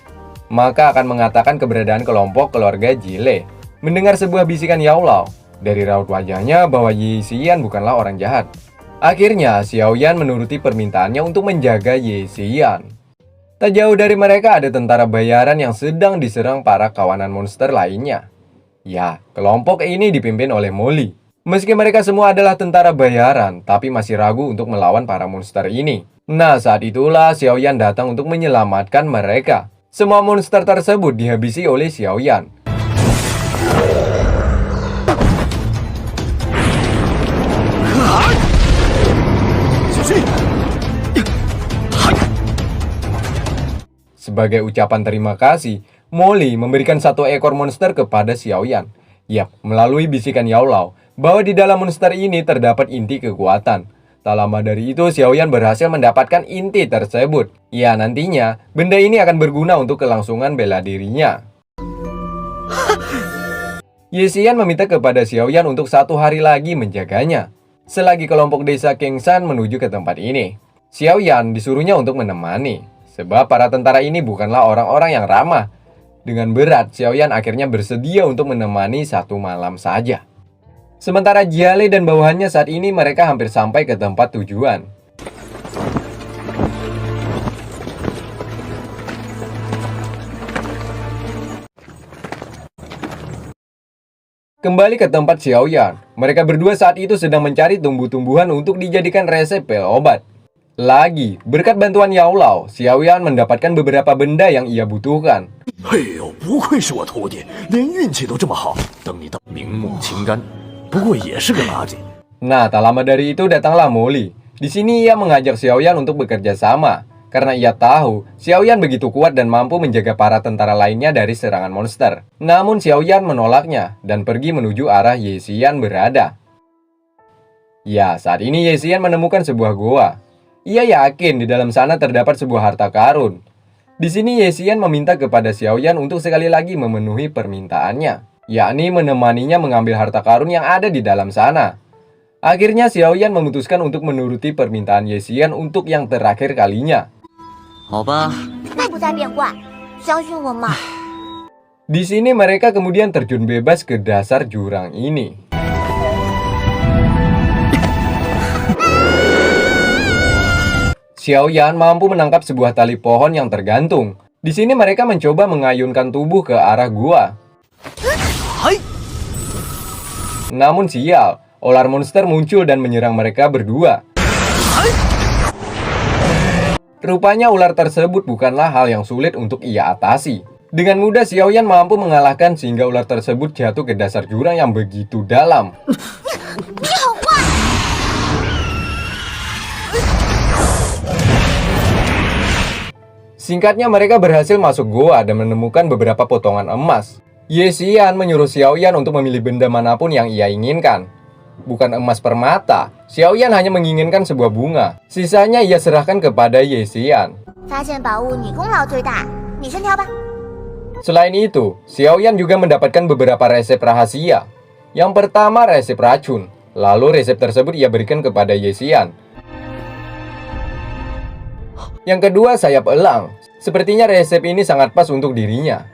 maka akan mengatakan keberadaan kelompok keluarga Jile. Mendengar sebuah bisikan Yao Lao dari raut wajahnya bahwa Ye Xian bukanlah orang jahat. Akhirnya, Xiaoyan menuruti permintaannya untuk menjaga Ye Xian. Tak jauh dari mereka ada tentara bayaran yang sedang diserang para kawanan monster lainnya. Ya, kelompok ini dipimpin oleh Molly. Meski mereka semua adalah tentara bayaran, tapi masih ragu untuk melawan para monster ini. Nah, saat itulah Xiaoyan datang untuk menyelamatkan mereka. Semua monster tersebut dihabisi oleh Xiaoyan. Sebagai ucapan terima kasih, Molly memberikan satu ekor monster kepada Xiaoyan. Yap, melalui bisikan Yao Lao, bahwa di dalam monster ini terdapat inti kekuatan. Tak lama dari itu, Xiaoyan berhasil mendapatkan inti tersebut. Ya, nantinya, benda ini akan berguna untuk kelangsungan bela dirinya. Ye Xian meminta kepada Xiaoyan untuk 1 hari lagi menjaganya. Selagi kelompok desa Kengshan menuju ke tempat ini, Xiaoyan disuruhnya untuk menemani. Sebab para tentara ini bukanlah orang-orang yang ramah. Dengan berat, Xiaoyan akhirnya bersedia untuk menemani 1 malam saja. Sementara Jiale dan bawahannya saat ini mereka hampir sampai ke tempat tujuan. Kembali ke tempat Xiaoyan, mereka berdua saat itu sedang mencari tumbuh-tumbuhan untuk dijadikan resep pil obat. Lagi, berkat bantuan Yao Lao, Xiaoyan mendapatkan beberapa benda yang ia butuhkan. Nah, tak lama dari itu datanglah Molly. Di sini ia mengajak Xiaoyan untuk bekerja sama, karena ia tahu Xiaoyan begitu kuat dan mampu menjaga para tentara lainnya dari serangan monster. Namun Xiaoyan menolaknya dan pergi menuju arah Ye Xian berada. Ya, saat ini Ye Xian menemukan sebuah goa. Ia yakin di dalam sana terdapat sebuah harta karun. Di sini Ye Xian meminta kepada Xiaoyan untuk sekali lagi memenuhi permintaannya, yakni menemaninya mengambil harta karun yang ada di dalam sana. Akhirnya Xiaoyan memutuskan untuk menuruti permintaan Ye Xian untuk yang terakhir kalinya. Di sini mereka kemudian terjun bebas ke dasar jurang ini. Xiaoyan mampu menangkap sebuah tali pohon yang tergantung. Di sini mereka mencoba mengayunkan tubuh ke arah gua. Namun sial, ular monster muncul dan menyerang mereka berdua. Rupanya ular tersebut bukanlah hal yang sulit untuk ia atasi. Dengan mudah Xiaoyan mampu mengalahkan sehingga ular tersebut jatuh ke dasar jurang yang begitu dalam. Singkatnya mereka berhasil masuk goa dan menemukan beberapa potongan emas. Ye Xian menyuruh Xiaoyan untuk memilih benda manapun yang ia inginkan. Bukan emas permata, Xiaoyan hanya menginginkan sebuah bunga. Sisanya ia serahkan kepada Ye Xian. Selain itu, Xiaoyan juga mendapatkan beberapa resep rahasia. Yang pertama resep racun, lalu resep tersebut ia berikan kepada Ye Xian. Yang kedua sayap elang. Sepertinya resep ini sangat pas untuk dirinya.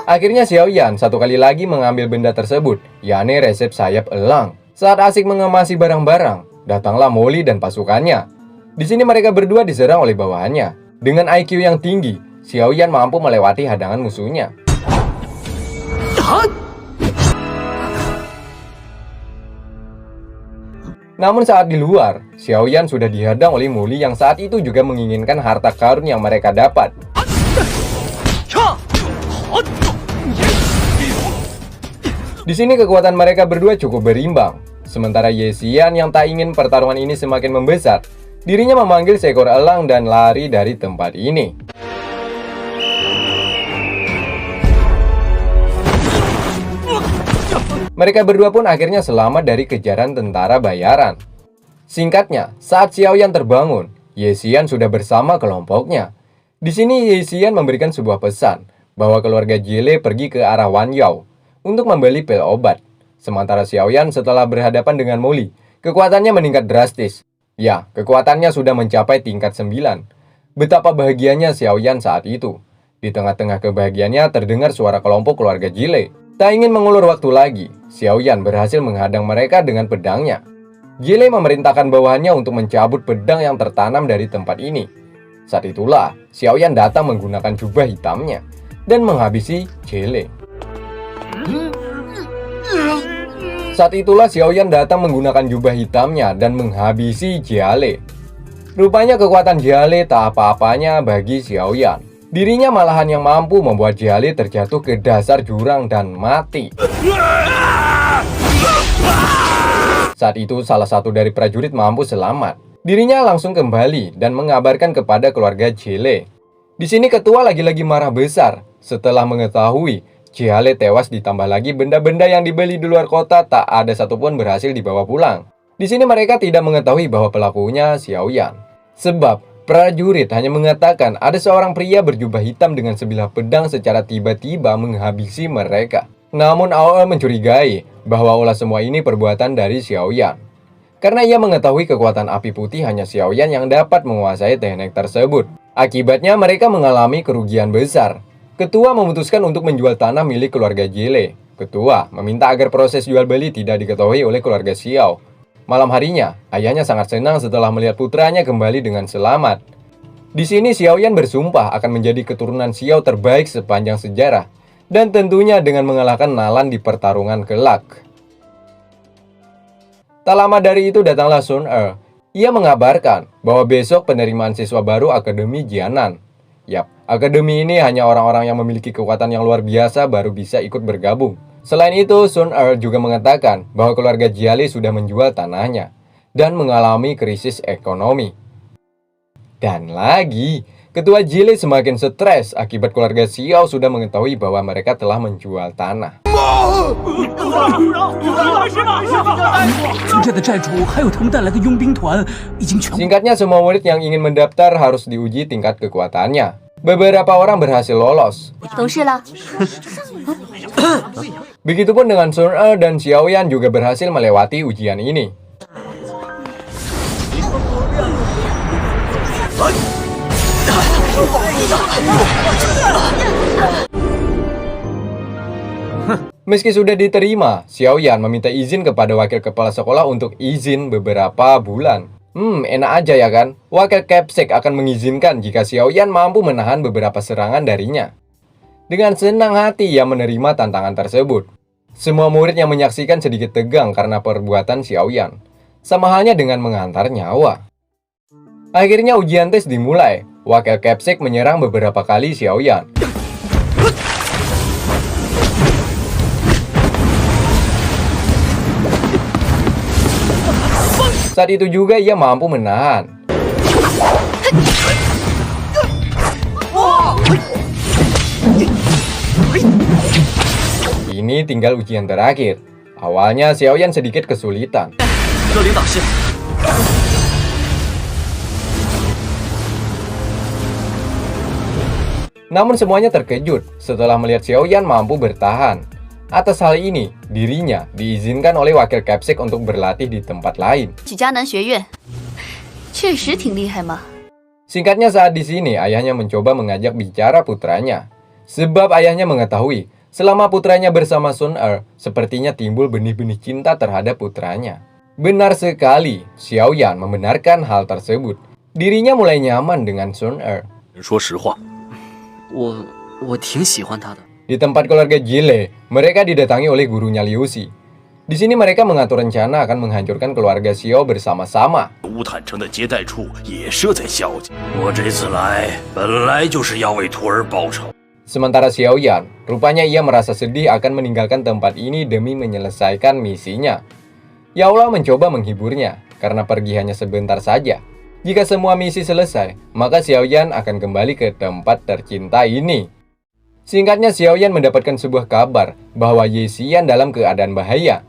Akhirnya Xiaoyan satu kali lagi mengambil benda tersebut, yakni resep sayap elang. Saat asik mengemasi barang-barang, datanglah Molly dan pasukannya. Di sini mereka berdua diserang oleh bawahannya. Dengan IQ yang tinggi, Xiaoyan mampu melewati hadangan musuhnya. Namun saat di luar, Xiaoyan sudah dihadang oleh Muli yang saat itu juga menginginkan harta karun yang mereka dapat. Di sini kekuatan mereka berdua cukup berimbang. Sementara Ye Xian yang tak ingin pertarungan ini semakin membesar, dirinya memanggil seekor elang dan lari dari tempat ini. Mereka berdua pun akhirnya selamat dari kejaran tentara bayaran. Singkatnya, saat Xiaoyan terbangun, Ye Xian sudah bersama kelompoknya. Di sini Ye Xian memberikan sebuah pesan bahwa keluarga Jile pergi ke arah Wanyao untuk membeli pil obat. Sementara Xiaoyan setelah berhadapan dengan Moli, kekuatannya meningkat drastis. Ya, kekuatannya sudah mencapai tingkat 9. Betapa bahagianya Xiaoyan saat itu. Di tengah-tengah kebahagiaannya terdengar suara kelompok keluarga Jile. Tak ingin mengulur waktu lagi, Xiaoyan berhasil menghadang mereka dengan pedangnya. Jile memerintahkan bawahannya untuk mencabut pedang yang tertanam dari tempat ini. Saat itulah, Xiaoyan datang menggunakan jubah hitamnya dan menghabisi Jile. Saat itulah Xiaoyan datang menggunakan jubah hitamnya dan menghabisi Jile. Rupanya kekuatan Jile tak apa-apanya bagi Xiaoyan. Dirinya malahan yang mampu membuat Jile terjatuh ke dasar jurang dan mati. Saat itu salah satu dari prajurit mampu selamat. Dirinya langsung kembali dan mengabarkan kepada keluarga Jile. Di sini ketua lagi-lagi marah besar setelah mengetahui Jile tewas, ditambah lagi benda-benda yang dibeli di luar kota tak ada satupun berhasil dibawa pulang. Di sini mereka tidak mengetahui bahwa pelakunya Xiaoyan. Sebab prajurit hanya mengatakan ada seorang pria berjubah hitam dengan sebilah pedang secara tiba-tiba menghabisi mereka. Namun Aoe mencurigai bahwa olah semua ini perbuatan dari Xiaoyan. Karena ia mengetahui kekuatan api putih hanya Xiaoyan yang dapat menguasai teknik tersebut. Akibatnya mereka mengalami kerugian besar. Ketua memutuskan untuk menjual tanah milik keluarga Jile. Ketua meminta agar proses jual beli tidak diketahui oleh keluarga Xiao. Malam harinya, ayahnya sangat senang setelah melihat putranya kembali dengan selamat. Di sini Xiaoyan bersumpah akan menjadi keturunan Xiao terbaik sepanjang sejarah, dan tentunya dengan mengalahkan Nalan di pertarungan kelak. Tak lama dari itu datanglah Sun Er. Ia mengabarkan bahwa besok penerimaan siswa baru Akademi Jianan. Yap, akademi ini hanya orang-orang yang memiliki kekuatan yang luar biasa baru bisa ikut bergabung. Selain itu, Sun Er juga mengatakan bahwa keluarga Jile sudah menjual tanahnya dan mengalami krisis ekonomi. Dan lagi, ketua Jile semakin stres akibat keluarga Xiao sudah mengetahui bahwa mereka telah menjual tanah. Singkatnya, semua murid yang ingin mendaftar harus diuji tingkat kekuatannya. Beberapa orang berhasil lolos. Begitupun dengan Sun Er dan Xiaoyan juga berhasil melewati ujian ini. Meski sudah diterima, Xiaoyan meminta izin kepada wakil kepala sekolah untuk izin beberapa bulan. Enak aja ya kan? Wakil Capsek akan mengizinkan jika Xiaoyan mampu menahan beberapa serangan darinya. Dengan senang hati ia menerima tantangan tersebut. Semua murid yang menyaksikan sedikit tegang karena perbuatan Xiaoyan. Sama halnya dengan mengantar nyawa. Akhirnya ujian tes dimulai. Wakil Capsek menyerang beberapa kali Xiaoyan. Saat itu juga ia mampu menahan. Ini tinggal ujian terakhir. Awalnya Xiaoyan sedikit kesulitan. Namun semuanya terkejut setelah melihat Xiaoyan mampu bertahan. Atas hal ini, dirinya diizinkan oleh wakil Capsek untuk berlatih di tempat lain. Singkatnya saat di sini, ayahnya mencoba mengajak bicara putranya. Sebab ayahnya mengetahui, selama putranya bersama Sun Er, sepertinya timbul benih-benih cinta terhadap putranya. Benar sekali, Xiaoyan membenarkan hal tersebut. Dirinya mulai nyaman dengan Sun Er. 说实话，我挺喜欢他的。 Di tempat keluarga Jile, mereka didatangi oleh gurunya Liu Xi. Di sini mereka mengatur rencana akan menghancurkan keluarga Xiao bersama-sama. 乌坦城的接待处也设在萧家。我这次来本来就是要为徒儿报仇。 Sementara Xiaoyan, rupanya ia merasa sedih akan meninggalkan tempat ini demi menyelesaikan misinya. Ya Allah mencoba menghiburnya, karena pergi hanya sebentar saja. Jika semua misi selesai, maka Xiaoyan akan kembali ke tempat tercinta ini. Singkatnya, Xiaoyan mendapatkan sebuah kabar bahwa Ye Xian dalam keadaan bahaya.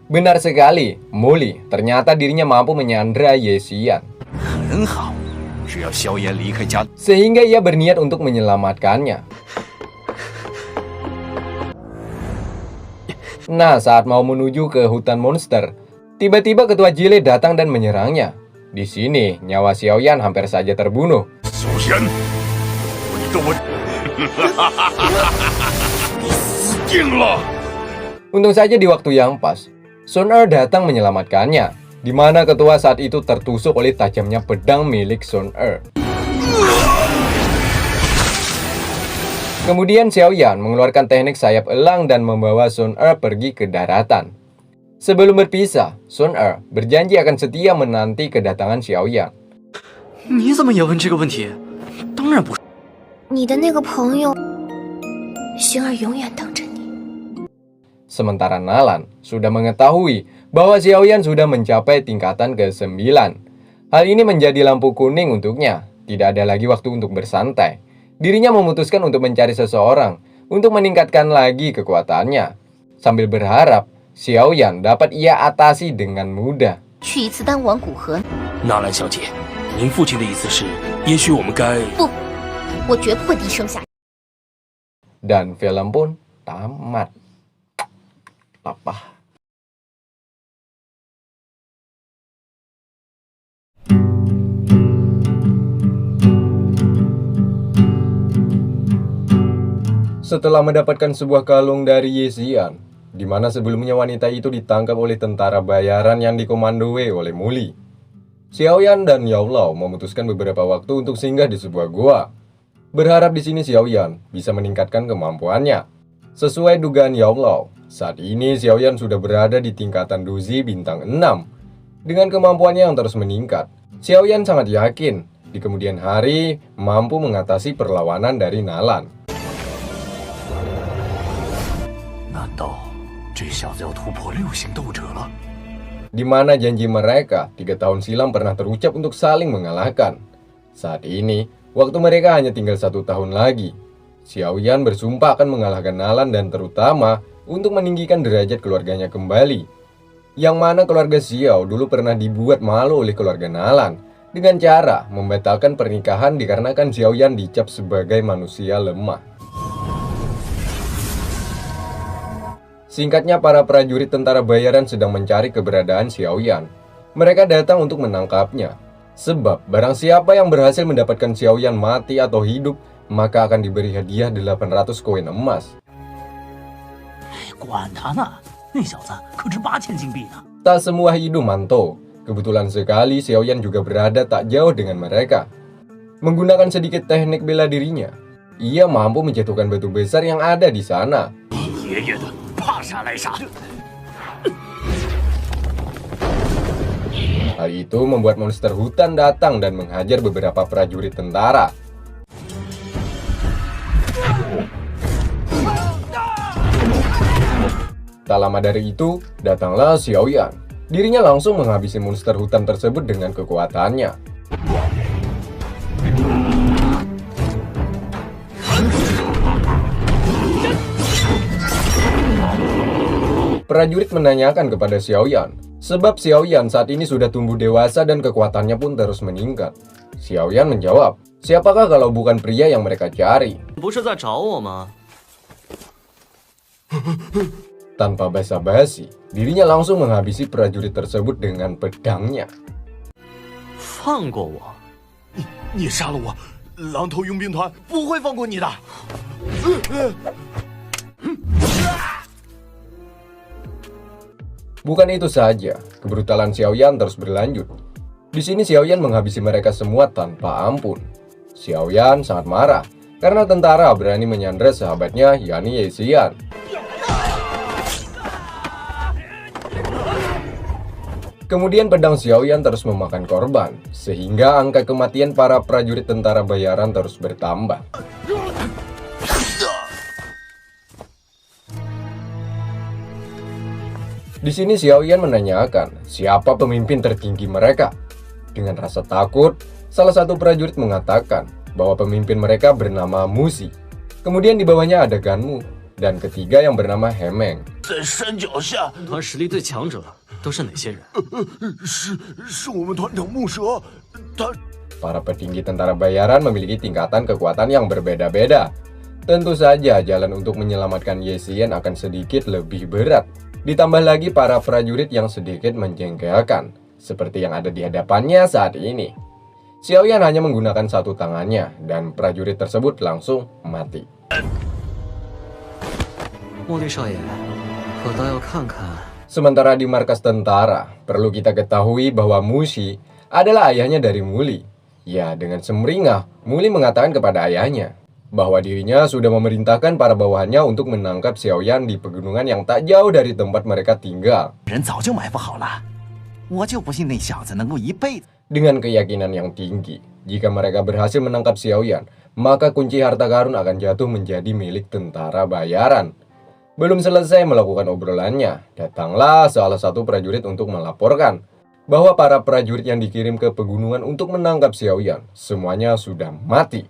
Benar sekali, Muli ternyata dirinya mampu menyandra Ye Xian. 很好，只要萧炎离开家， Sehingga ia berniat untuk menyelamatkannya. Nah, saat mau menuju ke hutan monster, tiba-tiba ketua Jile datang dan menyerangnya. Di sini, nyawa Xiaoyan hampir saja terbunuh. 小贤，你跟我，你死定了！ Untung saja di waktu yang pas, Sun Er datang menyelamatkannya, di mana ketua saat itu tertusuk oleh tajamnya pedang milik Sun Er. Kemudian Xiaoyan mengeluarkan teknik sayap elang dan membawa Sun Er pergi ke daratan. Sebelum berpisah, Sun Er berjanji akan setia menanti kedatangan Xiaoyan. 你怎么也问这个问题？当然不是。你的那个朋友，星儿永远等着你。 Sementara Nalan sudah mengetahui bahwa Xiaoyan sudah mencapai tingkatan ke-9. Hal ini menjadi lampu kuning untuknya. Tidak ada lagi waktu untuk bersantai. Dirinya memutuskan untuk mencari seseorang untuk meningkatkan lagi kekuatannya. Sambil berharap Xiaoyan dapat ia atasi dengan mudah. 去一次丹王古河， 纳兰小姐，您父亲的意思是，也许我们该…… 不，我绝不会低声下气。 Dan film pun tamat. Apa? Setelah mendapatkan sebuah kalung dari Ye Xian, di mana sebelumnya wanita itu ditangkap oleh tentara bayaran yang dikomandoi oleh Muli, Xiaoyan dan Yao Lao memutuskan beberapa waktu untuk singgah di sebuah gua. Berharap di sini Xiaoyan bisa meningkatkan kemampuannya. Sesuai dugaan Yao Lao, saat ini Xiaoyan sudah berada di tingkatan Duzi bintang 6. Dengan kemampuannya yang terus meningkat, Xiaoyan sangat yakin di kemudian hari mampu mengatasi perlawanan dari Nalan. 难道这小子要突破6星斗者了？ Di mana janji mereka 3 tahun silam pernah terucap untuk saling mengalahkan. Saat ini, waktu mereka hanya tinggal 1 tahun lagi. Xiaoyan bersumpah akan mengalahkan Nalan dan terutama untuk meninggikan derajat keluarganya kembali. Yang mana keluarga Xiao dulu pernah dibuat malu oleh keluarga Nalan dengan cara membatalkan pernikahan dikarenakan Xiaoyan dicap sebagai manusia lemah. Singkatnya, para prajurit tentara bayaran sedang mencari keberadaan Xiaoyan. Mereka datang untuk menangkapnya. Sebab barang siapa yang berhasil mendapatkan Xiaoyan mati atau hidup, maka akan diberi hadiah 800 koin emas. 管他呢，那小子可值8000金币呢。 Tak semua hidup manto. Kebetulan sekali Xiaoyan juga berada tak jauh dengan mereka. Menggunakan sedikit teknik bela dirinya, ia mampu menjatuhkan batu besar yang ada di sana. 爷爷的，怕啥来啥。 Hal itu membuat monster hutan datang dan menghajar beberapa prajurit tentara. Tak lama dari itu, datanglah Xiaoyan. Dirinya langsung menghabisi monster hutan tersebut dengan kekuatannya. Prajurit menanyakan kepada Xiaoyan, sebab Xiaoyan saat ini sudah tumbuh dewasa dan kekuatannya pun terus meningkat. Xiaoyan menjawab, siapakah kalau bukan pria yang mereka cari? 不是在找我吗？ Tanpa basa-basi, dirinya langsung menghabisi prajurit tersebut dengan pedangnya. 放过我！ 你杀了我，狼头佣兵团不会放过你的。 Bukan itu saja, kebrutalan Xiaoyan terus berlanjut. Di sini Xiaoyan menghabisi mereka semua tanpa ampun. Xiaoyan sangat marah karena tentara berani menyandra sahabatnya, yakni Ye Xian. Kemudian pedang Xiaoyan terus memakan korban, sehingga angka kematian para prajurit tentara bayaran terus bertambah. Di sini Xiaoyan menanyakan siapa pemimpin tertinggi mereka. Dengan rasa takut, salah satu prajurit mengatakan bahwa pemimpin mereka bernama Musi. Kemudian di bawahnya ada Ganmu, dan ketiga yang bernama Hemeng. 在山脚下，团实力最强者都是哪些人？是我们团长木蛇，他 Para petinggi tentara bayaran memiliki tingkatan kekuatan yang berbeda-beda. Tentu saja jalan untuk menyelamatkan Ye Xian akan sedikit lebih berat. Ditambah lagi para prajurit yang sedikit menjengkelkan, seperti yang ada di hadapannya saat ini. Xiaoyan hanya menggunakan satu tangannya, dan prajurit tersebut langsung mati. 茉莉少爷，可倒要看看。 Sementara di markas tentara, perlu kita ketahui bahwa Mushi adalah ayahnya dari Muli. Ya, dengan semringah, Muli mengatakan kepada ayahnya bahwa dirinya sudah memerintahkan para bawahannya untuk menangkap Xiaoyan di pegunungan yang tak jauh dari tempat mereka tinggal. 人早就埋伏好了，我就不信那小子能够一辈子。 Dengan keyakinan yang tinggi, jika mereka berhasil menangkap Xiaoyan, maka kunci harta karun akan jatuh menjadi milik tentara bayaran. Belum selesai melakukan obrolannya, datanglah salah satu prajurit untuk melaporkan bahwa para prajurit yang dikirim ke pegunungan untuk menangkap Xiaoyan semuanya sudah mati.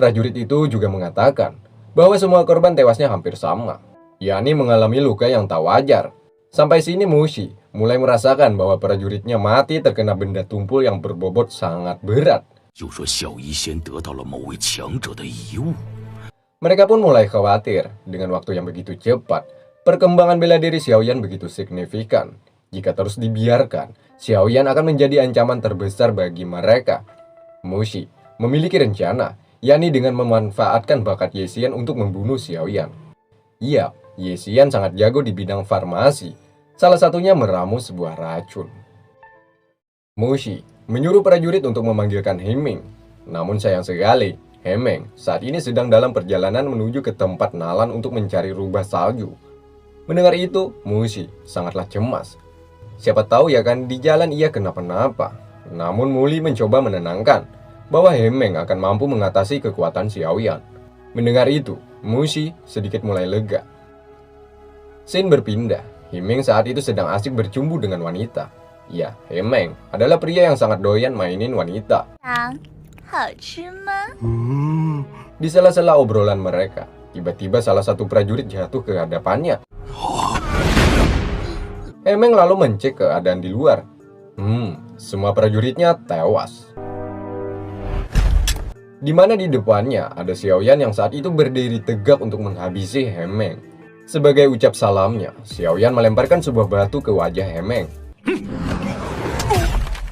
Prajurit itu juga mengatakan bahwa semua korban tewasnya hampir sama, yakni mengalami luka yang tak wajar. Sampai sini Mushi mulai merasakan bahwa prajuritnya mati terkena benda tumpul yang berbobot sangat berat. 就说萧一仙得到了某位强者的遗物。 Mereka pun mulai khawatir dengan waktu yang begitu cepat. Perkembangan bela diri Xiaoyan begitu signifikan. Jika terus dibiarkan, Xiaoyan akan menjadi ancaman terbesar bagi mereka. Mushi memiliki rencana, yakni dengan memanfaatkan bakat Ye Xian untuk membunuh Xiaoyan. Iya, Ye Xian sangat jago di bidang farmasi. Salah satunya meramu sebuah racun. Mushi menyuruh prajurit untuk memanggilkan Hemeng. Namun sayang sekali, Hemeng saat ini sedang dalam perjalanan menuju ke tempat Nalan untuk mencari rubah salju. Mendengar itu, Mushi sangatlah cemas. Siapa tahu ya kan di jalan ia kenapa-napa. Namun Muli mencoba menenangkan bahwa Hemeng akan mampu mengatasi kekuatan Xiaoyan. Mendengar itu, Mushi sedikit mulai lega. Scene berpindah. Hemeng saat itu sedang asik bercumbu dengan wanita. Ya, Hemeng adalah pria yang sangat doyan mainin wanita. 好吃吗？ Di sela-sela obrolan mereka, tiba-tiba salah satu prajurit jatuh ke hadapannya. Hemeng lalu mencek keadaan di luar. Semua prajuritnya tewas. Di mana di depannya ada Xiaoyan yang saat itu berdiri tegak untuk menghabisi Hemeng. Sebagai ucap salamnya, Xiaoyan melemparkan sebuah batu ke wajah Hemeng.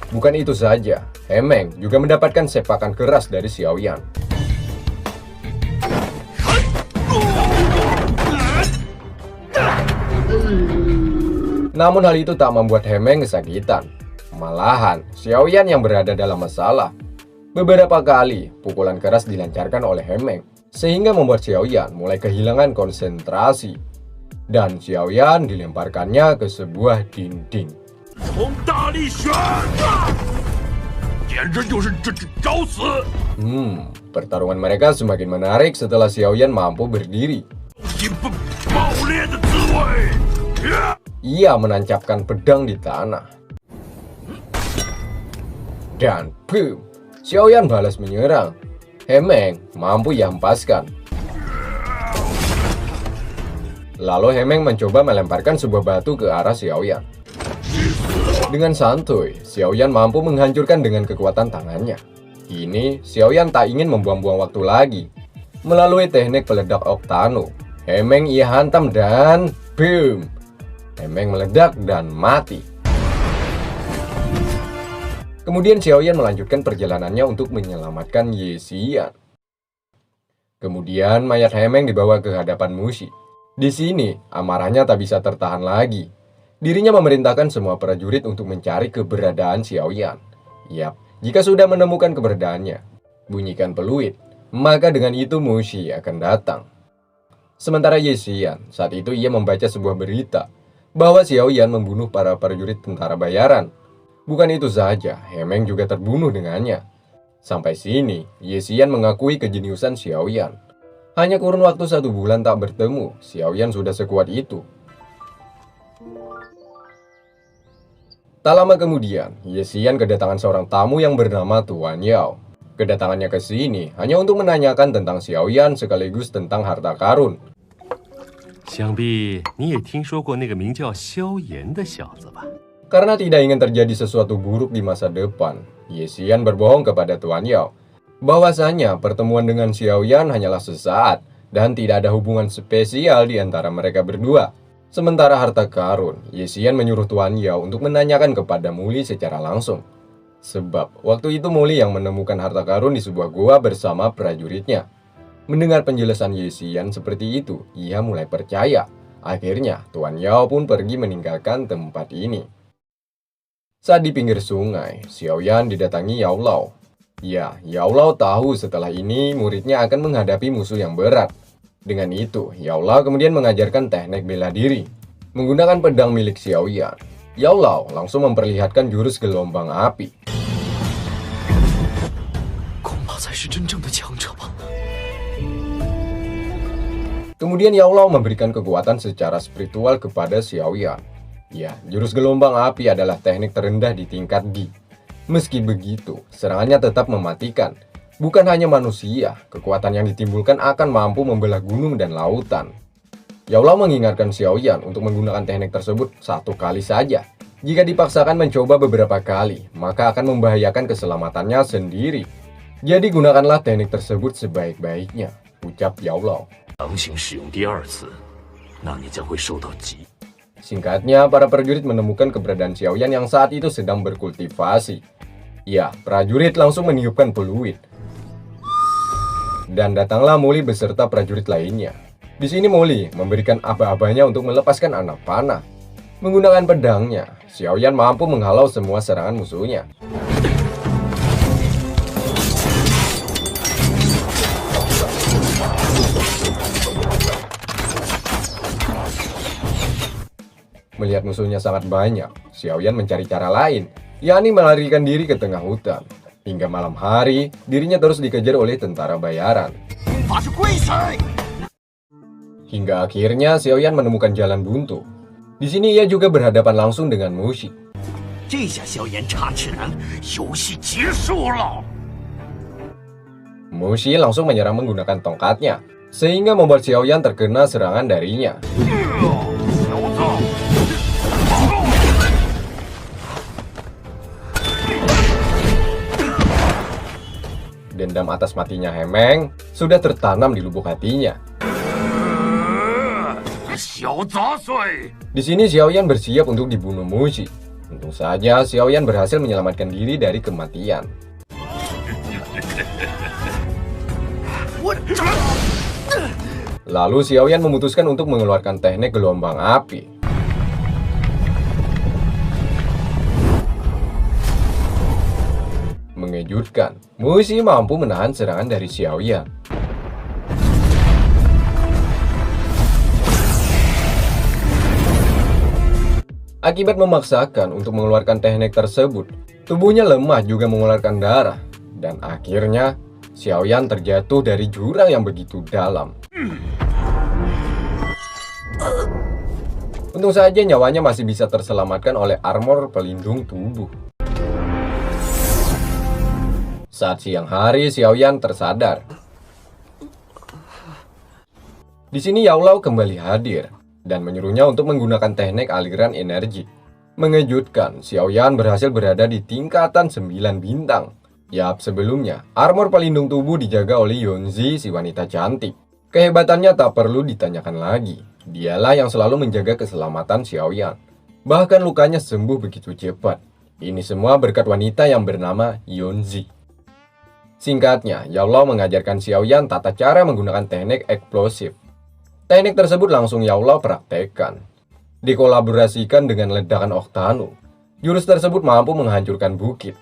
Bukan itu saja, Hemeng juga mendapatkan sepakan keras dari Xiaoyan. Namun hal itu tak membuat Hemeng kesakitan. Malahan, Xiaoyan yang berada dalam masalah. Beberapa kali, pukulan keras dilancarkan oleh Hemeng, sehingga membuat Xiaoyan mulai kehilangan konsentrasi. Dan Xiaoyan dilemparkannya ke sebuah dinding. 从大力拳，简直就是找死！ Pertarungan mereka semakin menarik setelah Xiaoyan mampu berdiri. 爆裂的滋味。 Ia menancapkan pedang di tanah. Dan boom, Xiaoyan balas menyerang. Hemeng mampu ia hempaskan. Lalu Hemeng mencoba melemparkan sebuah batu ke arah Xiaoyan. Dengan santuy, Xiaoyan mampu menghancurkan dengan kekuatan tangannya. Kini, Xiaoyan tak ingin membuang-buang waktu lagi. Melalui teknik peledak Octano, Hemeng ia hantam dan boom! Hemeng meledak dan mati. Kemudian Xiaoyan melanjutkan perjalanannya untuk menyelamatkan Ye Xian. Kemudian mayat Hemeng dibawa ke hadapan Mushi. Di sini, amarahnya tak bisa tertahan lagi. Dirinya memerintahkan semua prajurit untuk mencari keberadaan Xiaoyan. Yap, jika sudah menemukan keberadaannya, bunyikan peluit, maka dengan itu Mushi akan datang. Sementara Ye Xian, saat itu ia membaca sebuah berita bahwa Xiao Yan membunuh para prajurit tentara bayaran. Bukan itu saja, Hemeng juga terbunuh dengannya. Sampai sini, Ye Xian mengakui kejeniusan Xiao Yan. Hanya kurun waktu 1 bulan tak bertemu, Xiao Yan sudah sekuat itu. Tak lama kemudian, Ye Xian kedatangan seorang tamu yang bernama Tuan Yao. Kedatangannya ke sini hanya untuk menanyakan tentang Xiao Yan sekaligus tentang harta karun. 想必你也听说过那个名叫萧炎的小子吧？ Karena tidak ingin terjadi sesuatu buruk di masa depan, Ye Xian berbohong kepada Tuan Yao bahwasanya pertemuan dengan Xiao Yan hanyalah sesaat dan tidak ada hubungan spesial di antara mereka berdua. Sementara harta karun, Ye Xian menyuruh Tuan Yao untuk menanyakan kepada Muli secara langsung. Sebab waktu itu Muli yang menemukan harta karun di sebuah gua bersama prajuritnya. Mendengar penjelasan Ye Xian seperti itu, ia mulai percaya. Akhirnya, Tuan Yao pun pergi meninggalkan tempat ini. Saat di pinggir sungai, Xiao Yan didatangi Yao Lao. Ya, Yao Lao tahu setelah ini muridnya akan menghadapi musuh yang berat. Dengan itu, Yao Lao kemudian mengajarkan teknik bela diri. Menggunakan pedang milik Xiao Yan, Yao Lao langsung memperlihatkan jurus gelombang api. 恐怕才是真正的强者吧。 Kemudian Yao Lao memberikan kekuatan secara spiritual kepada Xiao Yan. Ya, jurus gelombang api adalah teknik terendah di tingkat Di. Meski begitu, serangannya tetap mematikan. Bukan hanya manusia, kekuatan yang ditimbulkan akan mampu membelah gunung dan lautan. Yao Lao mengingatkan Xiao Yan untuk menggunakan teknik tersebut 1 kali saja. Jika dipaksakan mencoba beberapa kali, maka akan membahayakan keselamatannya sendiri. Jadi gunakanlah teknik tersebut sebaik-baiknya, ucap Yao Lao. 强行使用第2次，那你将会受到极。 Singkatnya, para prajurit menemukan keberadaan Xiao Yan yang saat itu sedang berkultivasi. Ya, prajurit langsung meniupkan peluit. Dan datanglah Muli beserta prajurit lainnya. Di sini Muli memberikan aba-abanya untuk melepaskan anak panah. Menggunakan pedangnya, Xiao Yan mampu menghalau semua serangan musuhnya. Melihat musuhnya sangat banyak, Xiao Yan mencari cara lain, yakni melarikan diri ke tengah hutan. Hingga malam hari, dirinya terus dikejar oleh tentara bayaran. Hingga akhirnya Xiao Yan menemukan jalan buntu. Di sini ia juga berhadapan langsung dengan Mushi. 这下萧炎插翅难，游戏结束了。 Mushi langsung menyerang menggunakan tongkatnya, sehingga membuat Xiao Yan terkena serangan darinya. Dendam atas matinya Hemeng sudah tertanam di lubuk hatinya. Di sini Xiao Yan bersiap untuk dibunuh Mushi. Untung saja Xiao Yan berhasil menyelamatkan diri dari kematian. Lalu Xiao Yan memutuskan untuk mengeluarkan teknik gelombang api. Mengejutkan, Mushi mampu menahan serangan dari Xiao Yan. Akibat memaksakan untuk mengeluarkan teknik tersebut, tubuhnya lemah juga mengeluarkan darah. Dan akhirnya, Xiao Yan terjatuh dari jurang yang begitu dalam. Untung saja nyawanya masih bisa terselamatkan oleh armor pelindung tubuh. Saat siang hari, Xiao Yan tersadar. Di sini Yao Lao kembali hadir dan menyuruhnya untuk menggunakan teknik aliran energi. Mengejutkan, Xiao Yan berhasil berada di tingkatan 9 bintang. Yap, sebelumnya, armor pelindung tubuh dijaga oleh Yunzi, si wanita cantik. Kehebatannya tak perlu ditanyakan lagi. Dialah yang selalu menjaga keselamatan Xiao Yan. Bahkan lukanya sembuh begitu cepat. Ini semua berkat wanita yang bernama Yunzi. Singkatnya, Yao Lao mengajarkan Xiao Yan tata cara menggunakan teknik eksplosif. Teknik tersebut langsung Yao Lao praktekkan. Dikolaborasikan dengan ledakan Oktanu. Jurus tersebut mampu menghancurkan bukit.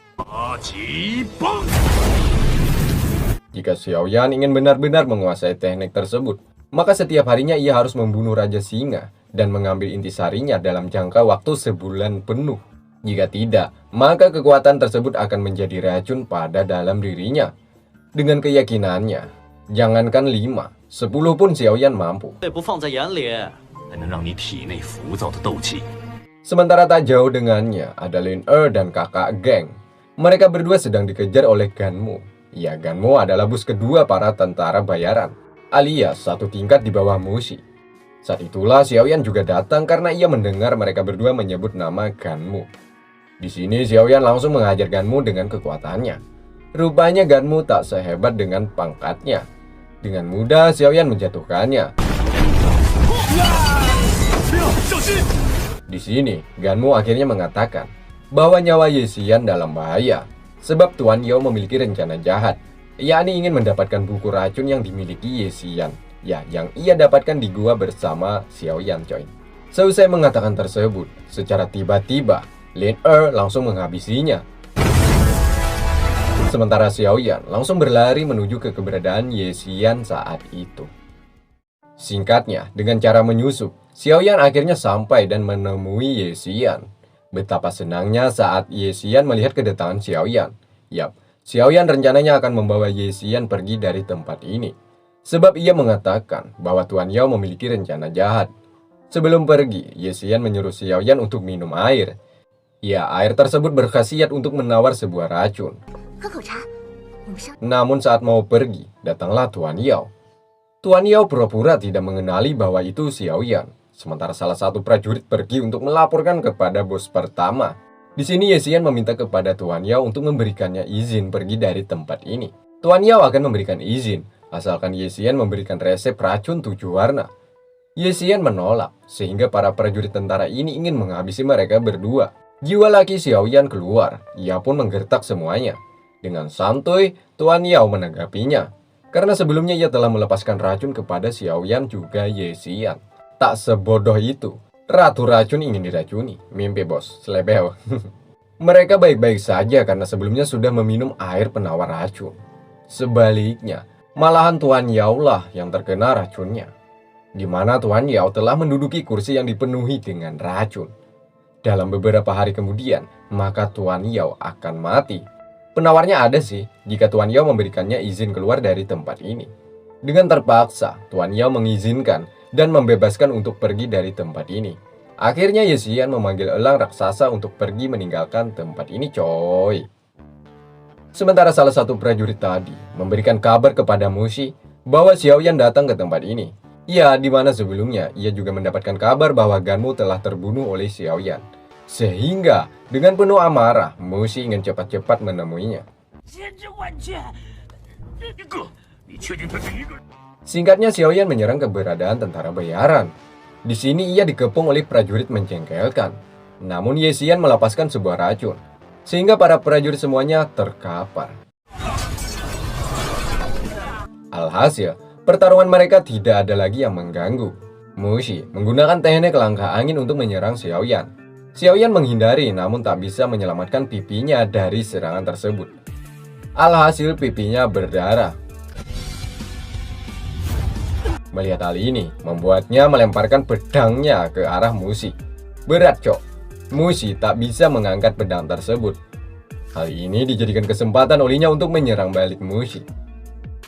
Jika Xiao Yan ingin benar-benar menguasai teknik tersebut, maka setiap harinya ia harus membunuh Raja Singa dan mengambil intisarinya dalam jangka waktu sebulan penuh. Jika tidak, maka kekuatan tersebut akan menjadi racun pada dalam dirinya. Dengan keyakinannya, jangankan 5, 10 pun Xiaoyan mampu. 也不放在眼里。 才能让你体内浮躁的斗气 Sementara tak jauh dengannya ada Lin dan kakak geng. Mereka berdua sedang dikejar oleh Ganmu. Ya, Ganmu adalah bos kedua para tentara bayaran, alias satu tingkat di bawah Mushi. Saat itulah Xiaoyan juga datang karena ia mendengar mereka berdua menyebut nama Ganmu. Di sini Xiaoyan langsung menghajar Ganmu dengan kekuatannya. Rupanya Ganmu tak sehebat dengan pangkatnya. Dengan mudah Xiaoyan menjatuhkannya. Di sini, Ganmu akhirnya mengatakan bahwa nyawa Ye Xian dalam bahaya sebab Tuan Yao memiliki rencana jahat, yakni ingin mendapatkan buku racun yang dimiliki Ye Xian, ya, yang ia dapatkan di gua bersama Xiaoyan, coy. Seusai mengatakan tersebut, secara tiba-tiba Lin langsung menghabisinya. Sementara Xiaoyan langsung berlari menuju ke keberadaan Ye Xian saat itu. Singkatnya, dengan cara menyusup, Xiaoyan akhirnya sampai dan menemui Ye Xian. Betapa senangnya saat Ye Xian melihat kedatangan Xiaoyan. Yap, Xiaoyan rencananya akan membawa Ye Xian pergi dari tempat ini. Sebab ia mengatakan bahwa Tuan Yao memiliki rencana jahat. Sebelum pergi, Ye Xian menyuruh Xiaoyan untuk minum air. Ya, air tersebut berkhasiat untuk menawar sebuah racun. 喝口茶，我们上。 Namun saat mau pergi, datanglah Tuan Yao. Tuan Yao pura-pura tidak mengenali bahwa itu Xiaoyan. Sementara salah satu prajurit pergi untuk melaporkan kepada bos pertama. Di sini Ye Xian meminta kepada Tuan Yao untuk memberikannya izin pergi dari tempat ini. Tuan Yao akan memberikan izin, asalkan Ye Xian memberikan resep racun 7 warna. Ye Xian menolak, sehingga para prajurit tentara ini ingin menghabisi mereka berdua. Jiwa laki Xiaoyan keluar, ia pun menggertak semuanya. Dengan santuy, Tuan Yao menanggapinya. Karena sebelumnya ia telah melepaskan racun kepada Xiaoyan juga Ye Xian. Tak sebodoh itu, Ratu Racun ingin diracuni. Mimpi bos, selebel. Mereka baik-baik saja karena sebelumnya sudah meminum air penawar racun. Sebaliknya, malahan Tuan Yao lah yang terkena racunnya. Di mana Tuan Yao telah menduduki kursi yang dipenuhi dengan racun. Dalam beberapa hari kemudian, maka Tuan Yao akan mati. Penawarnya ada sih, jika Tuan Yao memberikannya izin keluar dari tempat ini. Dengan terpaksa, Tuan Yao mengizinkan dan membebaskan untuk pergi dari tempat ini. Akhirnya Ye Xian memanggil elang raksasa untuk pergi meninggalkan tempat ini, coy. Sementara salah satu prajurit tadi memberikan kabar kepada Mushi bahwa Xiaoyan datang ke tempat ini. Ya, di mana sebelumnya ia juga mendapatkan kabar bahwa Ganmu telah terbunuh oleh Xiaoyan. Sehingga dengan penuh amarah, Mushi ingin cepat-cepat menemuinya. Singkatnya, Xiaoyan menyerang keberadaan tentara bayaran. Di sini ia dikepung oleh prajurit menjengkelkan. Namun Ye Xian melepaskan sebuah racun, sehingga para prajurit semuanya terkapar. Alhasil, pertarungan mereka tidak ada lagi yang mengganggu. Mushi menggunakan teknik langkah angin untuk menyerang Xiaoyan. Xiaoyan menghindari namun tak bisa menyelamatkan pipinya dari serangan tersebut. Alhasil pipinya berdarah. Melihat hal ini, membuatnya melemparkan pedangnya ke arah Mushi. Berat, cok. Mushi tak bisa mengangkat pedang tersebut. Hal ini dijadikan kesempatan olehnya untuk menyerang balik Mushi.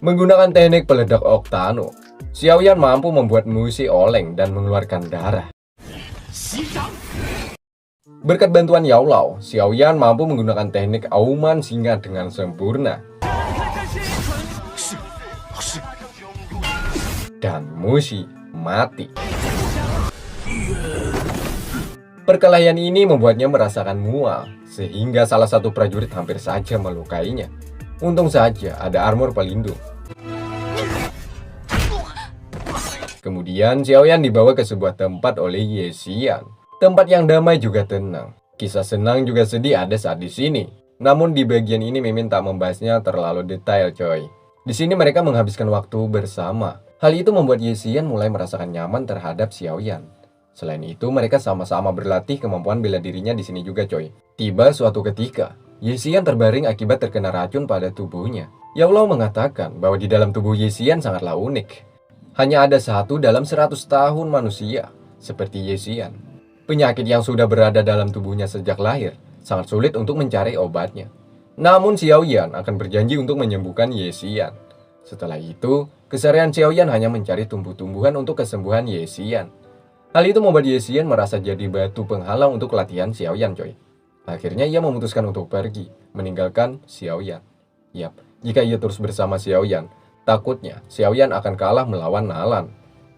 Menggunakan teknik peledak Octano, Xiaoyan mampu membuat Mushi oleng dan mengeluarkan darah. Berkat bantuan Yao Lao, Xiaoyan mampu menggunakan teknik auman singa dengan sempurna. Dan Mushi mati. Perkelahian ini membuatnya merasakan mual, sehingga salah satu prajurit hampir saja melukainya. Untung saja ada armor pelindung. Kemudian Xiaoyan dibawa ke sebuah tempat oleh Ye Xian. Tempat yang damai juga tenang. Kisah senang juga sedih ada saat di sini. Namun di bagian ini Mimin tak membahasnya terlalu detail, coy. Di sini mereka menghabiskan waktu bersama. Hal itu membuat Ye Xian mulai merasakan nyaman terhadap Xiaoyan. Selain itu, mereka sama-sama berlatih kemampuan bela dirinya di sini juga, coy. Tiba suatu ketika, Ye Xian terbaring akibat terkena racun pada tubuhnya. Yao Lao mengatakan bahwa di dalam tubuh Ye Xian sangatlah unik. hanya ada satu dalam 100 tahun manusia, seperti Ye Xian. Penyakit yang sudah berada dalam tubuhnya sejak lahir, sangat sulit untuk mencari obatnya. Namun Xiao Yan akan berjanji untuk menyembuhkan Ye Xian. Setelah itu, keseharian Xiao Yan hanya mencari tumbuh-tumbuhan untuk kesembuhan Ye Xian. Hal itu membuat Ye Xian merasa jadi batu penghalang untuk latihan Xiao Yan, coy. Akhirnya ia memutuskan untuk pergi, meninggalkan Xiao Yan. Yap, jika ia terus bersama Xiao Yan, takutnya Xiao Yan akan kalah melawan Nalan.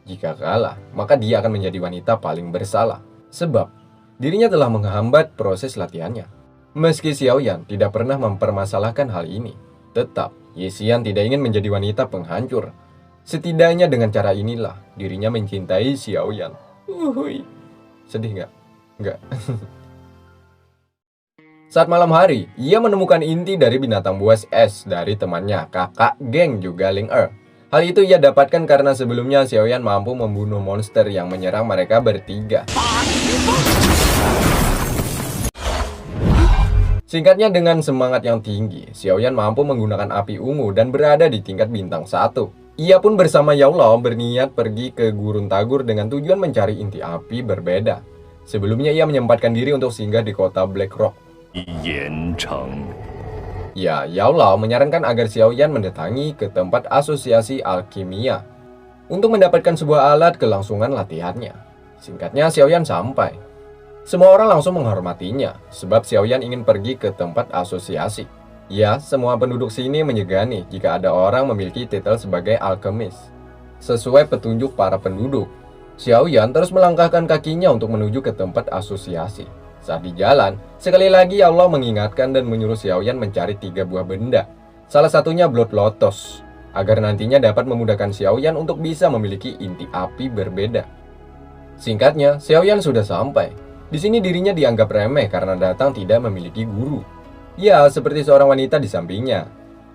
Jika kalah, maka dia akan menjadi wanita paling bersalah. Sebab, dirinya telah menghambat proses latihannya. Meski Xiao Yan tidak pernah mempermasalahkan hal ini, tetap Ye Xian tidak ingin menjadi wanita penghancur. Setidaknya dengan cara inilah, dirinya mencintai Xiao Yan. Uhuy. Sedih nggak? Nggak. Saat malam hari, ia menemukan inti dari binatang buas es dari temannya, kakak geng juga Ling Er. Hal itu ia dapatkan karena sebelumnya Xiao Yan mampu membunuh monster yang menyerang mereka bertiga. Singkatnya, dengan semangat yang tinggi, Xiao Yan mampu menggunakan api ungu dan berada di tingkat bintang 1. Ia pun bersama Yao Lao berniat pergi ke Gurun Tagur dengan tujuan mencari inti api berbeda. Sebelumnya ia menyempatkan diri untuk singgah di kota Black Rock. Ya, Yao Lao menyarankan agar Xiao Yan mendatangi ke tempat asosiasi alkimia untuk mendapatkan sebuah alat kelangsungan latihannya. Singkatnya, Xiao Yan sampai. Semua orang langsung menghormatinya, sebab Xiao Yan ingin pergi ke tempat asosiasi. Ya, semua penduduk sini menyegani jika ada orang memiliki titel sebagai alkemis. Sesuai petunjuk para penduduk, Xiao Yan terus melangkahkan kakinya untuk menuju ke tempat asosiasi. Saat di jalan, sekali lagi Allah mengingatkan dan menyuruh Xiao Yan mencari 3 buah benda. Salah satunya Blood Lotus, agar nantinya dapat memudahkan Xiao Yan untuk bisa memiliki inti api berbeda. Singkatnya, Xiao Yan sudah sampai. Di sini dirinya dianggap remeh karena datang tidak memiliki guru. Ya, seperti seorang wanita di sampingnya.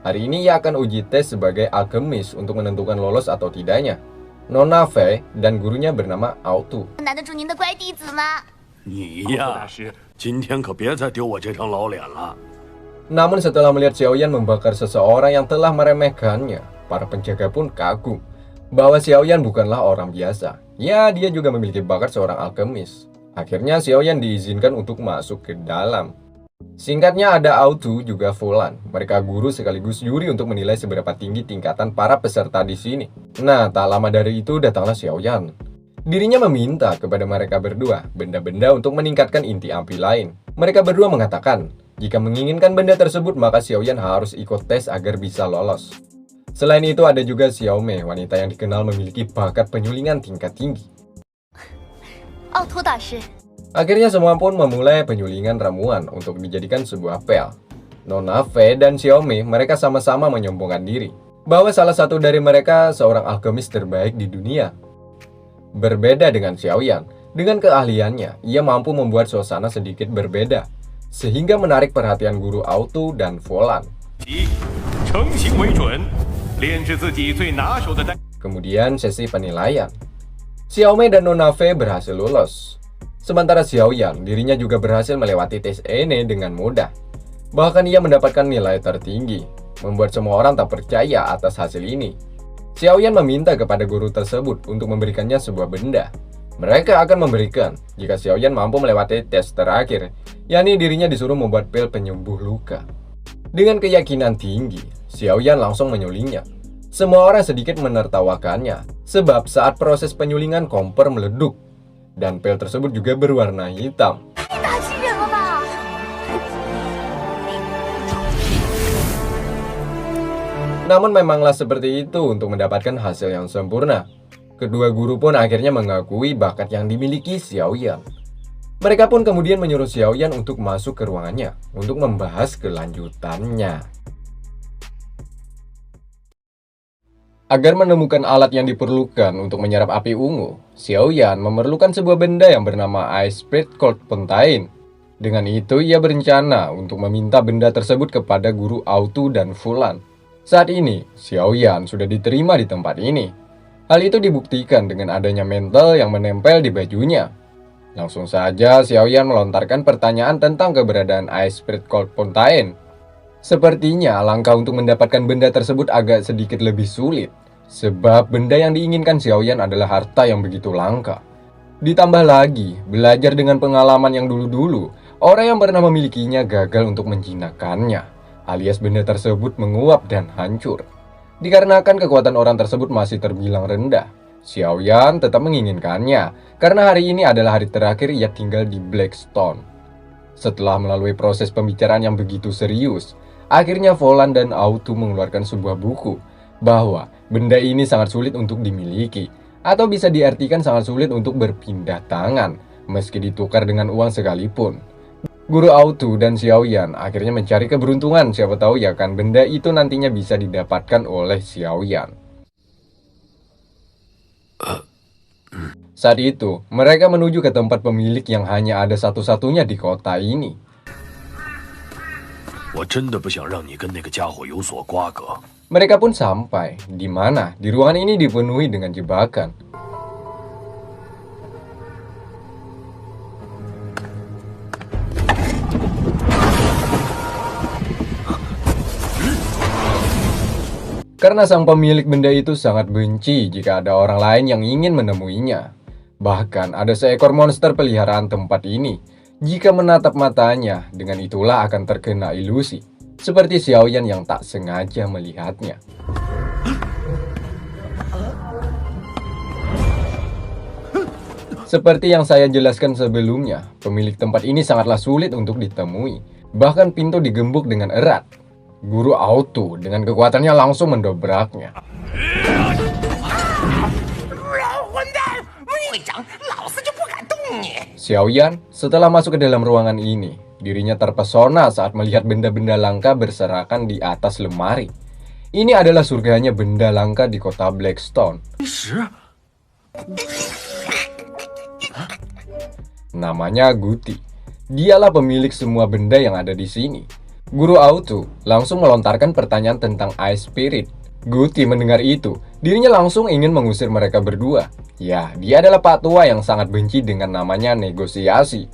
Hari ini ia akan uji tes sebagai alkemis untuk menentukan lolos atau tidaknya. Nona Fei dan gurunya bernama Autu. 难得住您的乖弟子吗？ 你呀，今天可别再丢我这张老脸了。 Namun setelah melihat Xiao Yan membakar seseorang yang telah meremehkannya, para penjaga pun kagum bahwa Xiao Yan bukanlah orang biasa. Ya, dia juga memiliki bakat seorang alkemis. Akhirnya Xiao Yan diizinkan untuk masuk ke dalam. Singkatnya, ada Autu juga Fulan. Mereka guru sekaligus juri untuk menilai seberapa tinggi tingkatan para peserta di sini. Nah, tak lama dari itu datanglah Xiao Yan. Dirinya meminta kepada mereka berdua benda-benda untuk meningkatkan inti api lain. Mereka berdua mengatakan, jika menginginkan benda tersebut maka Xiao Yan harus ikut tes agar bisa lolos. Selain itu ada juga Xiao Mei, wanita yang dikenal memiliki bakat penyulingan tingkat tinggi. 奥托大师， Akhirnya semua pun memulai penyulingan ramuan untuk dijadikan sebuah pel. Nona Fei dan Xiaomi mereka sama-sama menyombongkan diri bahwa salah satu dari mereka seorang alkemis terbaik di dunia. Berbeda dengan Xiao Yan, dengan keahliannya ia mampu membuat suasana sedikit berbeda sehingga menarik perhatian guru Autu dan Fulan. Kemudian sesi penilaian. Xiaomi dan Nona Fei berhasil lulus. Sementara Xiao Yan, dirinya juga berhasil melewati tes ini dengan mudah. Bahkan ia mendapatkan nilai tertinggi, membuat semua orang tak percaya atas hasil ini. Xiao Yan meminta kepada guru tersebut untuk memberikannya sebuah benda. Mereka akan memberikan jika Xiao Yan mampu melewati tes terakhir, yakni dirinya disuruh membuat pil penyembuh luka. Dengan keyakinan tinggi, Xiao Yan langsung menyulingnya. Semua orang sedikit menertawakannya, sebab saat proses penyulingan kompor meleduk, dan pil tersebut juga berwarna hitam. 太大气人了吧！ Namun memanglah seperti itu untuk mendapatkan hasil yang sempurna. Kedua guru pun akhirnya mengakui bakat yang dimiliki Xiao Yan. Mereka pun kemudian menyuruh Xiao Yan untuk masuk ke ruangannya untuk membahas kelanjutannya. Agar menemukan alat yang diperlukan untuk menyerap api ungu, Xiao Yan memerlukan sebuah benda yang bernama Ice Spirit Cold Fontaine. Dengan itu, ia berencana untuk meminta benda tersebut kepada guru Autu dan Fulan. Saat ini, Xiao Yan sudah diterima di tempat ini. Hal itu dibuktikan dengan adanya mantel yang menempel di bajunya. Langsung saja, Xiao Yan melontarkan pertanyaan tentang keberadaan Ice Spirit Cold Fontaine. Sepertinya langkah untuk mendapatkan benda tersebut agak sedikit lebih sulit. Sebab benda yang diinginkan Xiaoyan adalah harta yang begitu langka. Ditambah lagi, belajar dengan pengalaman yang dulu-dulu, orang yang pernah memilikinya gagal untuk menjinakkannya, alias benda tersebut menguap dan hancur. Dikarenakan kekuatan orang tersebut masih terbilang rendah, Xiaoyan tetap menginginkannya, karena hari ini adalah hari terakhir ia tinggal di Blackstone. Setelah melalui proses pembicaraan yang begitu serius, akhirnya Volan dan Autu mengeluarkan sebuah buku, bahwa benda ini sangat sulit untuk dimiliki, atau bisa diartikan sangat sulit untuk berpindah tangan, meski ditukar dengan uang sekalipun. Guru Autu dan Xiaoyan akhirnya mencari keberuntungan, siapa tahu ya kan benda itu nantinya bisa didapatkan oleh Xiaoyan. Saat itu, mereka menuju ke tempat pemilik yang hanya ada satu-satunya di kota ini. 我真的不想让你跟那个家伙有所瓜葛。 Mereka pun sampai, di mana di ruangan ini dipenuhi dengan jebakan. Karena sang pemilik benda itu sangat benci jika ada orang lain yang ingin menemuinya. Bahkan ada seekor monster peliharaan tempat ini. Jika menatap matanya, dengan itulah akan terkena ilusi. Seperti Xiaoyan yang tak sengaja melihatnya. Seperti yang saya jelaskan sebelumnya, pemilik tempat ini sangatlah sulit untuk ditemui. Bahkan pintu digembok dengan erat. Guru Autu dengan kekuatannya langsung mendobraknya. Xiaoyan setelah masuk ke dalam ruangan ini, dirinya terpesona saat melihat benda-benda langka berserakan di atas lemari. Ini adalah surganya benda langka di kota Blackstone. Namanya Guti. Dialah pemilik semua benda yang ada di sini. Guru Autu langsung melontarkan pertanyaan tentang Ice Spirit. Guti mendengar itu, dirinya langsung ingin mengusir mereka berdua. Ya, dia adalah Pak Tua yang sangat benci dengan namanya negosiasi.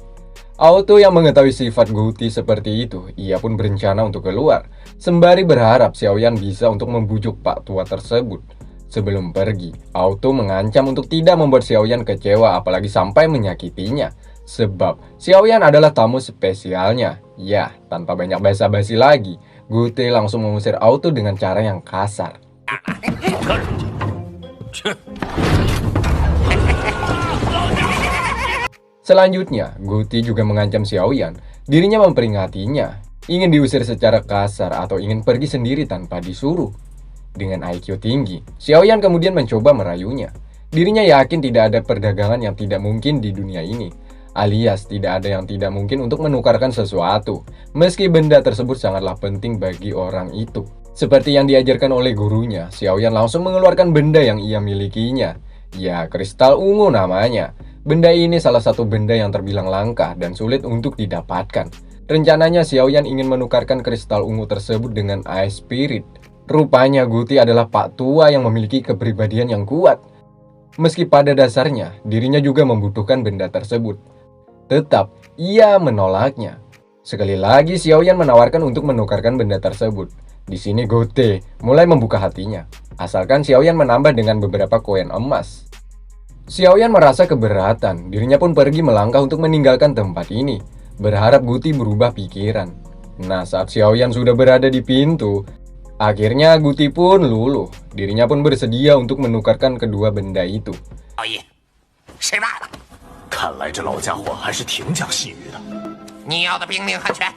Autu yang mengetahui sifat Guti seperti itu, ia pun berencana untuk keluar, sembari berharap Xiaoyan bisa untuk membujuk Pak Tua tersebut. Sebelum pergi, Autu mengancam untuk tidak membuat Xiaoyan kecewa apalagi sampai menyakitinya. Sebab Xiaoyan adalah tamu spesialnya. Ya, tanpa banyak basa-basi lagi, Guti langsung mengusir Autu dengan cara yang kasar. Selanjutnya, Guti juga mengancam Xiaoyan. Dirinya memperingatinya, ingin diusir secara kasar atau ingin pergi sendiri tanpa disuruh. Dengan IQ tinggi, Xiaoyan kemudian mencoba merayunya. Dirinya yakin tidak ada perdagangan yang tidak mungkin di dunia ini, alias tidak ada yang tidak mungkin untuk menukarkan sesuatu, meski benda tersebut sangatlah penting bagi orang itu. Seperti yang diajarkan oleh gurunya, Xiaoyan langsung mengeluarkan benda yang ia milikinya. Ya, kristal ungu namanya. Benda ini salah satu benda yang terbilang langka dan sulit untuk didapatkan. Rencananya Xiaoyan ingin menukarkan kristal ungu tersebut dengan Ice Spirit. Rupanya Guti adalah Pak Tua yang memiliki kepribadian yang kuat. Meski pada dasarnya dirinya juga membutuhkan benda tersebut, tetap ia menolaknya. Sekali lagi Xiaoyan menawarkan untuk menukarkan benda tersebut. Di sini Guti mulai membuka hatinya, asalkan Xiaoyan menambah dengan beberapa koin emas. Xiaoyan merasa keberatan, dirinya pun pergi melangkah untuk meninggalkan tempat ini, berharap Guti berubah pikiran. Nah, saat Xiaoyan sudah berada di pintu, akhirnya Guti pun luluh. Dirinya pun bersedia untuk menukarkan kedua benda itu. 老爷，谁来了？看来这老家伙还是挺讲信誉的。你要的兵令和权，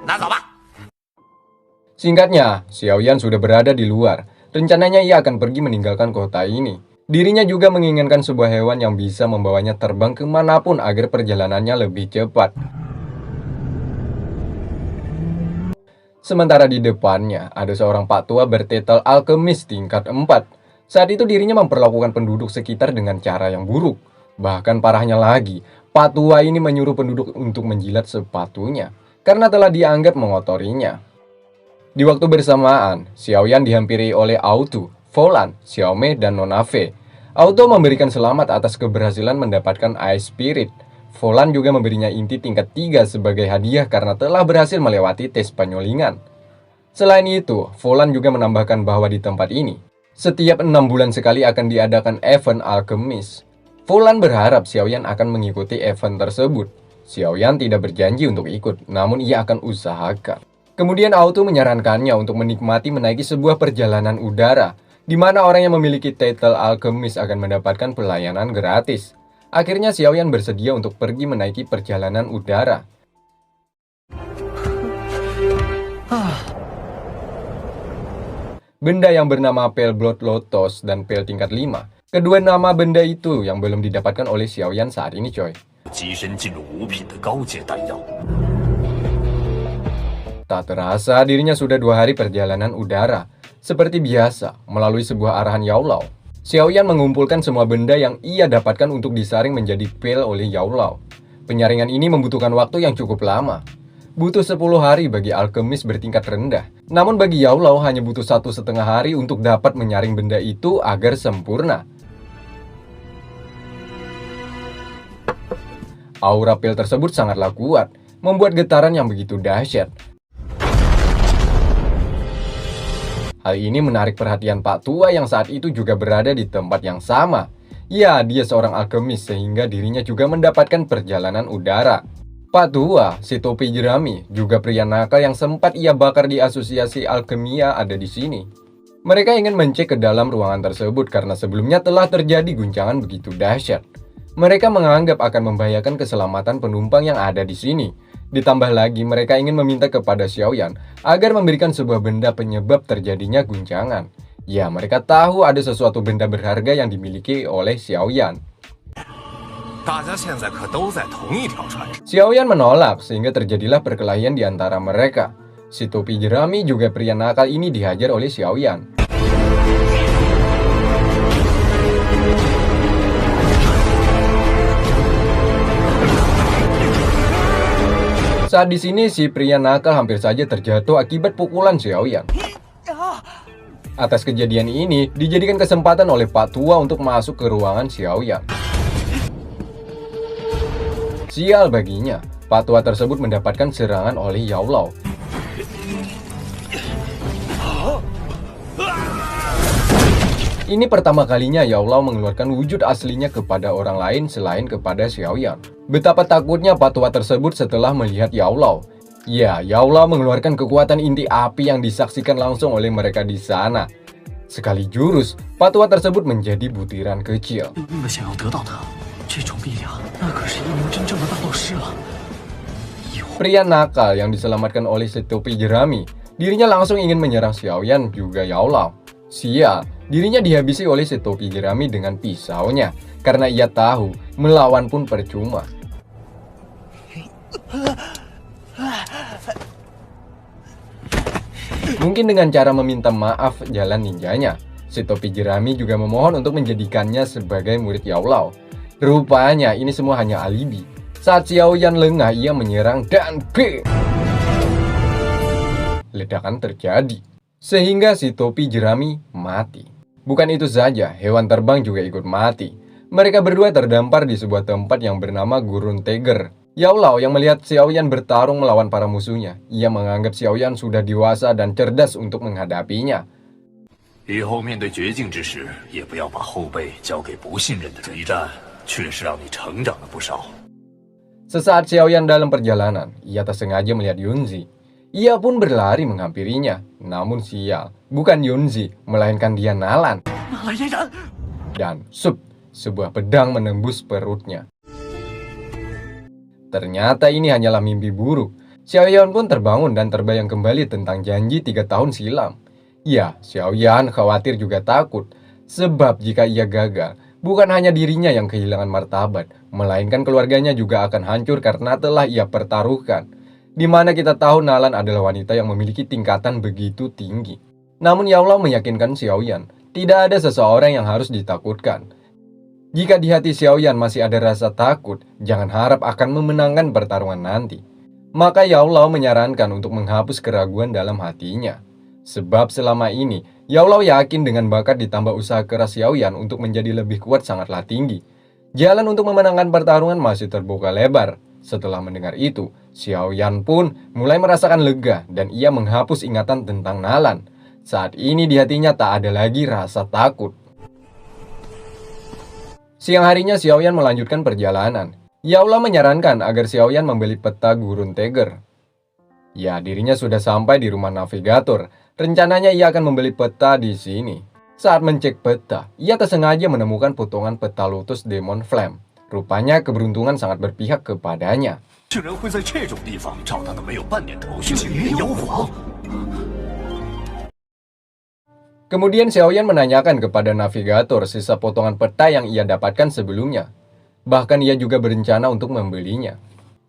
拿走吧。 Singkatnya, Xiaoyan sudah berada di luar. Rencananya ia akan pergi meninggalkan kota ini. Dirinya juga menginginkan sebuah hewan yang bisa membawanya terbang kemanapun agar perjalanannya lebih cepat. Sementara di depannya, ada seorang Pak Tua bertitel alkemis tingkat 4. Saat itu dirinya memperlakukan penduduk sekitar dengan cara yang buruk. Bahkan parahnya lagi, Pak Tua ini menyuruh penduduk untuk menjilat sepatunya, karena telah dianggap mengotorinya. Di waktu bersamaan, Xiaoyan dihampiri oleh Autu, Volan, Xiaomei, dan Nona Fei. Autu memberikan selamat atas keberhasilan mendapatkan Ice Spirit. Volan juga memberinya inti tingkat 3 sebagai hadiah karena telah berhasil melewati tes penyolingan. Selain itu, Volan juga menambahkan bahwa di tempat ini, Setiap 6 bulan sekali akan diadakan event alkemis. Fulan berharap Xiaoyan akan mengikuti event tersebut. Xiaoyan tidak berjanji untuk ikut, namun ia akan usahakan. Kemudian Auto menyarankannya untuk menikmati menaiki sebuah perjalanan udara, di mana orang yang memiliki titel alkemis akan mendapatkan pelayanan gratis. Akhirnya Xiaoyan bersedia untuk pergi menaiki perjalanan udara. Benda yang bernama Pale Blood Lotus dan Pale tingkat 5. Kedua nama benda itu yang belum didapatkan oleh Xiaoyan saat ini, coy. 跻身进入5品的高阶丹药。 Tak terasa dirinya sudah 2 hari perjalanan udara. Seperti biasa, melalui sebuah arahan Yaolao, Xiaoyan mengumpulkan semua benda yang ia dapatkan untuk disaring menjadi pil oleh Yaolao. Penyaringan ini membutuhkan waktu yang cukup lama. Butuh 10 hari bagi alkemis bertingkat rendah. Namun bagi Yaolao hanya butuh 1,5 hari untuk dapat menyaring benda itu agar sempurna. Aura pil tersebut sangatlah kuat, membuat getaran yang begitu dahsyat. Hal ini menarik perhatian Pak Tua yang saat itu juga berada di tempat yang sama. Ya, dia seorang alkemis sehingga dirinya juga mendapatkan perjalanan udara. Pak Tua, si topi jerami, juga pria nakal yang sempat ia bakar di asosiasi alkemia ada di sini. Mereka ingin mencek ke dalam ruangan tersebut karena sebelumnya telah terjadi guncangan begitu dahsyat. Mereka menganggap akan membahayakan keselamatan penumpang yang ada di sini. Ditambah lagi mereka ingin meminta kepada Xiaoyan agar memberikan sebuah benda penyebab terjadinya guncangan. Ya, mereka tahu ada sesuatu benda berharga yang dimiliki oleh Xiaoyan. Xiaoyan menolak sehingga terjadilah perkelahian di antara mereka. Si topi jerami juga pria nakal ini dihajar oleh Xiaoyan. Saat di sini si pria nakal hampir saja terjatuh akibat pukulan Xiaoyan. Atas kejadian ini dijadikan kesempatan oleh Pak Tua untuk masuk ke ruangan Xiaoyan. Sial baginya, Pak Tua tersebut mendapatkan serangan oleh Yaolao. Ini pertama kalinya Yaolao mengeluarkan wujud aslinya kepada orang lain selain kepada Xiaoyan. Betapa takutnya Pak Tua tersebut setelah melihat Yaolao. Ya, Yaolao mengeluarkan kekuatan inti api yang disaksikan langsung oleh mereka di sana. Sekali jurus, Pak Tua tersebut menjadi butiran kecil. Pria nakal yang diselamatkan oleh si topi jerami, dirinya langsung ingin menyerang Xiaoyan juga Yaolao. Sial, dirinya dihabisi oleh si topi jerami dengan pisaunya, karena ia tahu melawan pun percuma. Mungkin dengan cara meminta maaf jalan ninjanya, si topi jerami juga memohon untuk menjadikannya sebagai murid Yaolao. Rupanya ini semua hanya alibi. Saat Xiaoyan lengah, ia menyerang dan ledakan terjadi. Sehingga si topi jerami mati. Bukan itu saja, hewan terbang juga ikut mati. Mereka berdua terdampar di sebuah tempat yang bernama Gurun Tiger. Yaolao yang melihat Xiaoyan bertarung melawan para musuhnya, ia menganggap Xiaoyan sudah dewasa dan cerdas untuk menghadapinya. 以后面对绝境之时，也不要把后背交给不信任的人。一战确实让你成长了不少。 Sesaat Xiaoyan dalam perjalanan, ia tak sengaja melihat Yunzi. Ia pun berlari menghampirinya. Namun sial, bukan Yunzi, melainkan dia Nalan. Dan sebuah pedang menembus perutnya. Ternyata ini hanyalah mimpi buruk. Xiaoyan pun terbangun dan terbayang kembali tentang janji 3 tahun silam. Ya, Xiaoyan khawatir juga takut. Sebab jika ia gagal, bukan hanya dirinya yang kehilangan martabat, melainkan keluarganya juga akan hancur karena telah ia pertaruhkan. Dimana kita tahu Nalan adalah wanita yang memiliki tingkatan begitu tinggi. Namun Yaolao meyakinkan Xiaoyan, tidak ada seseorang yang harus ditakutkan. Jika di hati Xiaoyan masih ada rasa takut, jangan harap akan memenangkan pertarungan nanti. Maka Yaolao menyarankan untuk menghapus keraguan dalam hatinya. Sebab selama ini, Yaolao yakin dengan bakat ditambah usaha keras Xiaoyan untuk menjadi lebih kuat sangatlah tinggi. Jalan untuk memenangkan pertarungan masih terbuka lebar. Setelah mendengar itu, Xiaoyan pun mulai merasakan lega dan ia menghapus ingatan tentang Nalan. Saat ini di hatinya tak ada lagi rasa takut. Siang harinya Xiaoyan melanjutkan perjalanan. Yaula menyarankan agar Xiaoyan membeli peta gurun Teger. Ya, dirinya sudah sampai di rumah navigator. Rencananya ia akan membeli peta di sini. Saat mencek peta, ia tersengaja menemukan potongan peta Lotus Demon Flame. Rupanya keberuntungan sangat berpihak kepadanya. 竟然会在这种地方找到的没有半点头绪的云妖皇。 Kemudian Xiaoyan menanyakan kepada navigator sisa potongan peta yang ia dapatkan sebelumnya. Bahkan ia juga berencana untuk membelinya.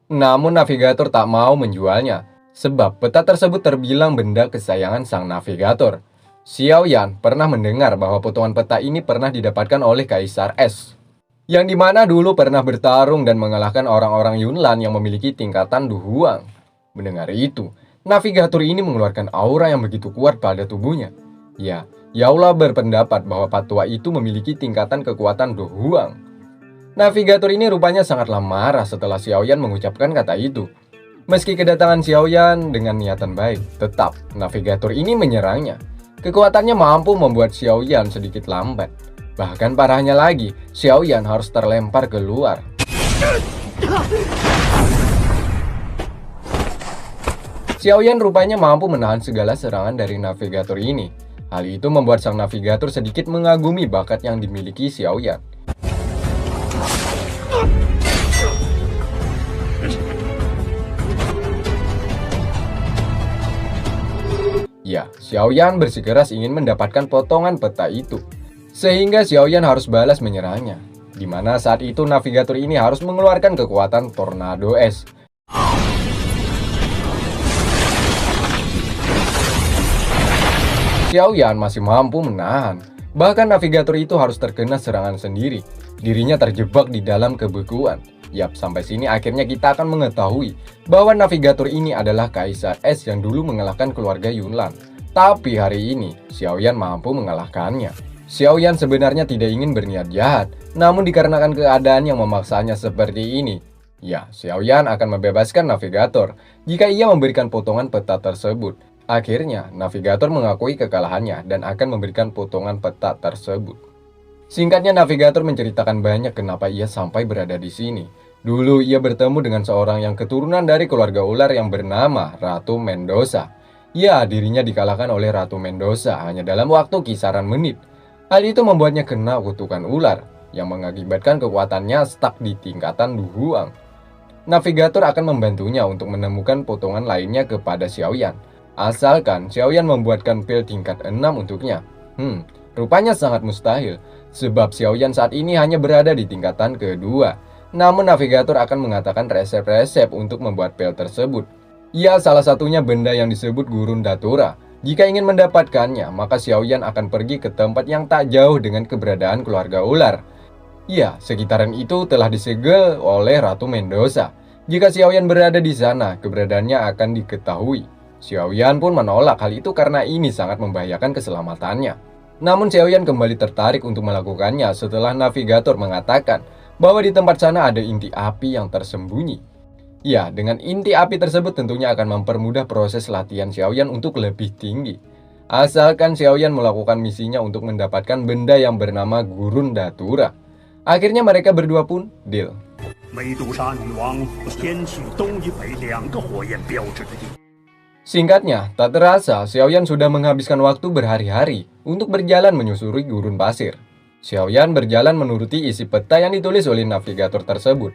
Namun navigator tak mau menjualnya, sebab peta tersebut terbilang benda kesayangan sang navigator. Xiaoyan pernah mendengar bahwa potongan peta ini pernah didapatkan oleh Kaisar Es, yang dimana dulu pernah bertarung dan mengalahkan orang-orang Yunlan yang memiliki tingkatan Du Huang. Mendengar itu, navigator ini mengeluarkan aura yang begitu kuat pada tubuhnya. Ya, Yaula berpendapat bahwa patua itu memiliki tingkatan kekuatan Du Huang. Navigator ini rupanya sangatlah marah setelah Xiaoyan mengucapkan kata itu. Meski kedatangan Xiaoyan dengan niatan baik, tetap navigator ini menyerangnya. Kekuatannya mampu membuat Xiaoyan sedikit lambat. Bahkan parahnya lagi, Xiaoyan harus terlempar keluar. Xiaoyan rupanya mampu menahan segala serangan dari navigator ini. Hal itu membuat sang navigator sedikit mengagumi bakat yang dimiliki Xiaoyan. Ya, Xiaoyan bersikeras ingin mendapatkan potongan peta itu. Sehingga Xiaoyan harus balas menyerangnya. Di mana saat itu navigator ini harus mengeluarkan kekuatan Tornado Es. Xiaoyan masih mampu menahan. Bahkan navigator itu harus terkena serangan sendiri. Dirinya terjebak di dalam kebekuan. Yap, sampai sini akhirnya kita akan mengetahui bahwa navigator ini adalah Kaisar Es yang dulu mengalahkan keluarga Yunlan. Tapi hari ini, Xiaoyan mampu mengalahkannya. Xiaoyan sebenarnya tidak ingin berniat jahat, namun dikarenakan keadaan yang memaksanya seperti ini, ya, Xiaoyan akan membebaskan navigator jika ia memberikan potongan peta tersebut. Akhirnya, navigator mengakui kekalahannya dan akan memberikan potongan peta tersebut. Singkatnya, navigator menceritakan banyak kenapa ia sampai berada di sini. Dulu ia bertemu dengan seorang yang keturunan dari keluarga ular yang bernama Ratu Mendoza. Ya, dirinya dikalahkan oleh Ratu Mendoza hanya dalam waktu kisaran menit. Hal itu membuatnya kena kutukan ular yang mengakibatkan kekuatannya stuck di tingkatan Du Huang. Navigator akan membantunya untuk menemukan potongan lainnya kepada Xiaoyan. Asalkan Xiaoyan membuatkan pil tingkat 6 untuknya. Rupanya sangat mustahil, sebab Xiaoyan saat ini hanya berada di tingkatan kedua. Namun navigator akan mengatakan resep-resep untuk membuat pil tersebut. Ya, salah satunya benda yang disebut Gurun Datura. Jika ingin mendapatkannya, maka Xiaoyan akan pergi ke tempat yang tak jauh dengan keberadaan keluarga ular. Ya, sekitaran itu telah disegel oleh Ratu Mendoza. Jika Xiaoyan berada di sana, keberadaannya akan diketahui. Xiaoyan pun menolak hal itu karena ini sangat membahayakan keselamatannya. Namun Xiaoyan kembali tertarik untuk melakukannya setelah navigator mengatakan bahwa di tempat sana ada inti api yang tersembunyi. Ya, dengan inti api tersebut tentunya akan mempermudah proses latihan Xiaoyan untuk lebih tinggi. Asalkan Xiaoyan melakukan misinya untuk mendapatkan benda yang bernama Gurun Datura. Akhirnya mereka berdua pun deal. Singkatnya, tak terasa Xiaoyan sudah menghabiskan waktu berhari-hari untuk berjalan menyusuri gurun pasir. Xiaoyan berjalan menuruti isi peta yang ditulis oleh navigator tersebut.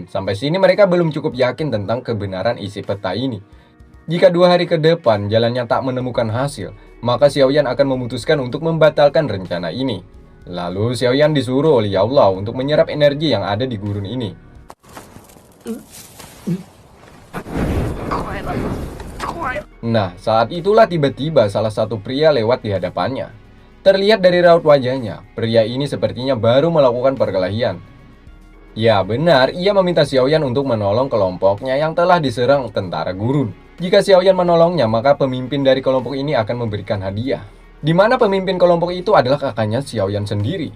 Sampai sini mereka belum cukup yakin tentang kebenaran isi peta ini. Jika 2 hari ke depan jalannya tak menemukan hasil, maka Xiaoyan akan memutuskan untuk membatalkan rencana ini. Lalu Xiaoyan disuruh oleh Allah untuk menyerap energi yang ada di gurun ini. Nah, saat itulah tiba-tiba salah satu pria lewat di hadapannya. Terlihat dari raut wajahnya, pria ini sepertinya baru melakukan perkelahian. Ya benar, ia meminta Xiaoyan untuk menolong kelompoknya yang telah diserang tentara gurun. Jika Xiaoyan menolongnya, maka pemimpin dari kelompok ini akan memberikan hadiah. Di mana pemimpin kelompok itu adalah kakaknya Xiaoyan sendiri.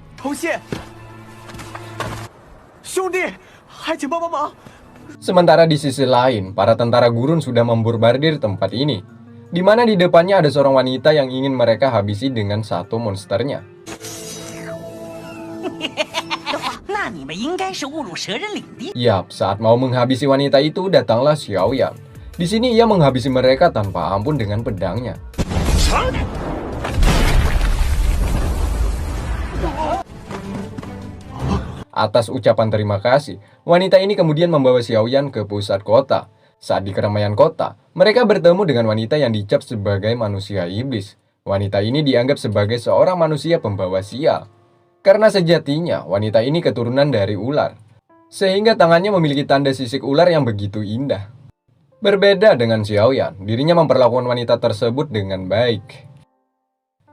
Sementara di sisi lain, para tentara gurun sudah memborbardir tempat ini. di mana di depannya ada seorang wanita yang ingin mereka habisi dengan satu monsternya. Yap, saat mau menghabisi wanita itu datanglah Xiaoyan. Di sini ia menghabisi mereka tanpa ampun dengan pedangnya. Atas ucapan terima kasih, wanita ini kemudian membawa Xiaoyan ke pusat kota. Saat di keramaian kota, mereka bertemu dengan wanita yang dicap sebagai manusia iblis. Wanita ini dianggap sebagai seorang manusia pembawa sial. Karena sejatinya, wanita ini keturunan dari ular. Sehingga tangannya memiliki tanda sisik ular yang begitu indah. Berbeda dengan Xiaoyan, dirinya memperlakukan wanita tersebut dengan baik.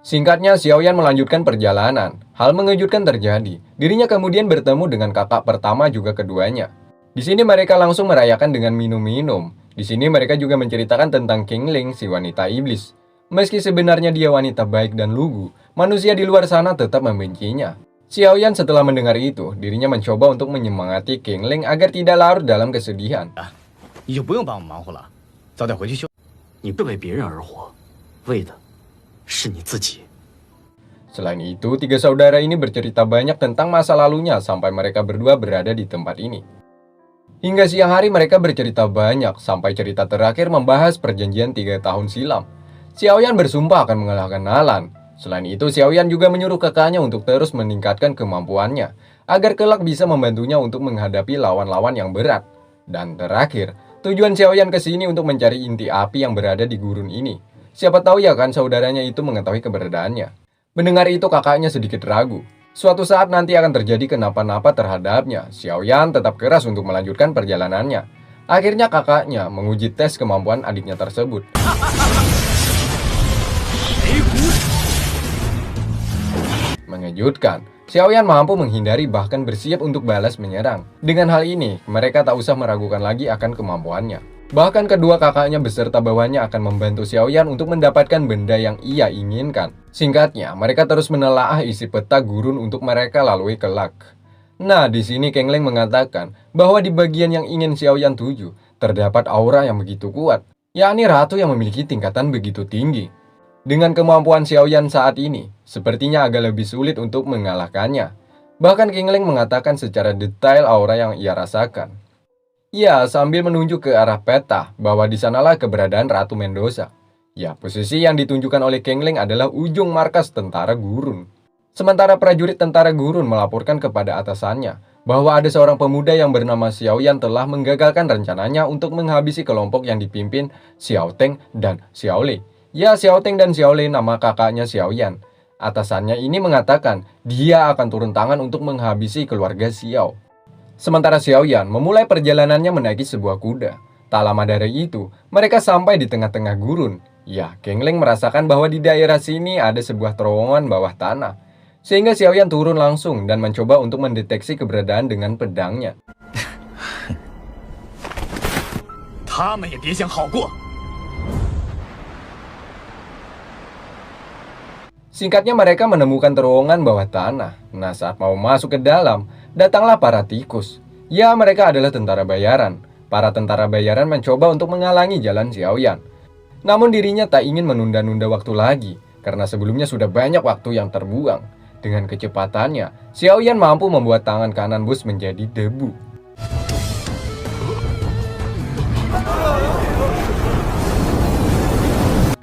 Singkatnya, Xiaoyan melanjutkan perjalanan. Hal mengejutkan terjadi. Dirinya kemudian bertemu dengan kakak pertama juga keduanya. Di sini mereka langsung merayakan dengan minum-minum. Di sini mereka juga menceritakan tentang Qingling, si wanita iblis. Meski sebenarnya dia wanita baik dan lugu, manusia di luar sana tetap membencinya. Xiaoyan setelah mendengar itu, dirinya mencoba untuk menyemangati Qingling agar tidak larut dalam kesedihan. 你就不用帮我忙活了，早点回去休。你不为别人而活，为的是你自己。 Selain itu, tiga saudara ini bercerita banyak tentang masa lalunya sampai mereka berdua berada di tempat ini. Hingga siang hari mereka bercerita banyak sampai cerita terakhir membahas perjanjian 3 tahun silam. Xiaoyan bersumpah akan mengalahkan Nalan. Selain itu, Xiaoyan juga menyuruh kakaknya untuk terus meningkatkan kemampuannya agar kelak bisa membantunya untuk menghadapi lawan-lawan yang berat. Dan terakhir, tujuan Xiaoyan ke sini untuk mencari inti api yang berada di gurun ini. Siapa tahu ya kan saudaranya itu mengetahui keberadaannya. Mendengar itu kakaknya sedikit ragu. Suatu saat nanti akan terjadi kenapa-napa terhadapnya. Xiaoyan tetap keras untuk melanjutkan perjalanannya. Akhirnya kakaknya menguji tes kemampuan adiknya tersebut. Mengejutkan, Xiaoyan mampu menghindari bahkan bersiap untuk balas menyerang. Dengan hal ini, mereka tak usah meragukan lagi akan kemampuannya. Bahkan kedua kakaknya beserta bawahnya akan membantu Xiaoyan untuk mendapatkan benda yang ia inginkan. Singkatnya, mereka terus menelaah isi peta gurun untuk mereka lalui kelak. Nah, di sini Qingling mengatakan bahwa di bagian yang ingin Xiaoyan tuju, terdapat aura yang begitu kuat, yakni ratu yang memiliki tingkatan begitu tinggi. Dengan kemampuan Xiaoyan saat ini, sepertinya agak lebih sulit untuk mengalahkannya. Bahkan Qingling mengatakan secara detail aura yang ia rasakan. Ya, sambil menunjuk ke arah peta bahwa di sanalah keberadaan Ratu Mendoza. Ya, posisi yang ditunjukkan oleh Qingling adalah ujung markas tentara gurun. Sementara prajurit tentara gurun melaporkan kepada atasannya bahwa ada seorang pemuda yang bernama Xiaoyan telah menggagalkan rencananya untuk menghabisi kelompok yang dipimpin Xiao Teng dan Xiao Lei. Ya, Xiao Teng dan Xiao Lei nama kakaknya Xiaoyan. Atasannya ini mengatakan dia akan turun tangan untuk menghabisi keluarga Xiao. Sementara Xiaoyan memulai perjalanannya menaiki sebuah kuda. Tak lama dari itu, mereka sampai di tengah-tengah gurun. Ya, Qingling merasakan bahwa di daerah sini ada sebuah terowongan bawah tanah. Sehingga Xiaoyan turun langsung dan mencoba untuk mendeteksi keberadaan dengan pedangnya. 他们也别想好过。 Singkatnya mereka menemukan terowongan bawah tanah. Nah, saat mau masuk ke dalam, datanglah para tikus. Ya, mereka adalah tentara bayaran. Para tentara bayaran mencoba untuk menghalangi jalan Xiaoyan. Namun dirinya tak ingin menunda-nunda waktu lagi, karena sebelumnya sudah banyak waktu yang terbuang. Dengan kecepatannya, Xiaoyan mampu membuat tangan kanan bos menjadi debu.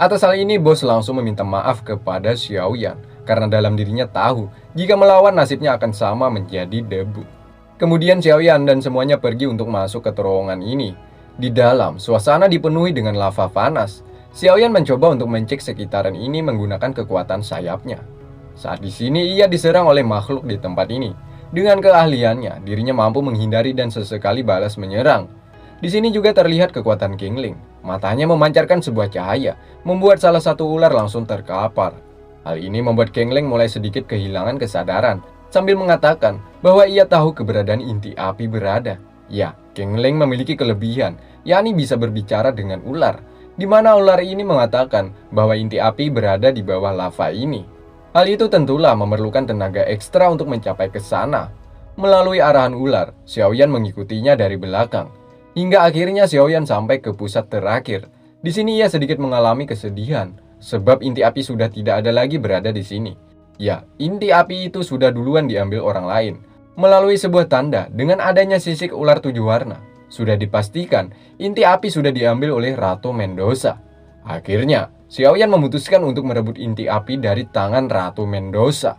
Atas hal ini, bos langsung meminta maaf kepada Xiaoyan karena dalam dirinya tahu jika melawan nasibnya akan sama menjadi debu. Kemudian Xiaoyan dan semuanya pergi untuk masuk ke terowongan ini. Di dalam, suasana dipenuhi dengan lava panas. Xiaoyan mencoba untuk mencek sekitaran ini menggunakan kekuatan sayapnya. Saat di sini, ia diserang oleh makhluk di tempat ini. Dengan keahliannya, dirinya mampu menghindari dan sesekali balas menyerang. Di sini juga terlihat kekuatan Qingling. Matanya memancarkan sebuah cahaya, membuat salah satu ular langsung terkapar. Hal ini membuat Qingling mulai sedikit kehilangan kesadaran, sambil mengatakan bahwa ia tahu keberadaan inti api berada. Ya, Qingling memiliki kelebihan, yakni bisa berbicara dengan ular, di mana ular ini mengatakan bahwa inti api berada di bawah lava ini. Hal itu tentulah memerlukan tenaga ekstra untuk mencapai ke sana. Melalui arahan ular, Xiaoyan mengikutinya dari belakang. Hingga akhirnya Xiaoyan sampai ke pusat terakhir. Di sini ia sedikit mengalami kesedihan, sebab inti api sudah tidak ada lagi berada di sini. Ya, inti api itu sudah duluan diambil orang lain. Melalui sebuah tanda dengan adanya sisik ular 7 warna, sudah dipastikan inti api sudah diambil oleh Ratu Mendoza. Akhirnya, Xiaoyan memutuskan untuk merebut inti api dari tangan Ratu Mendoza.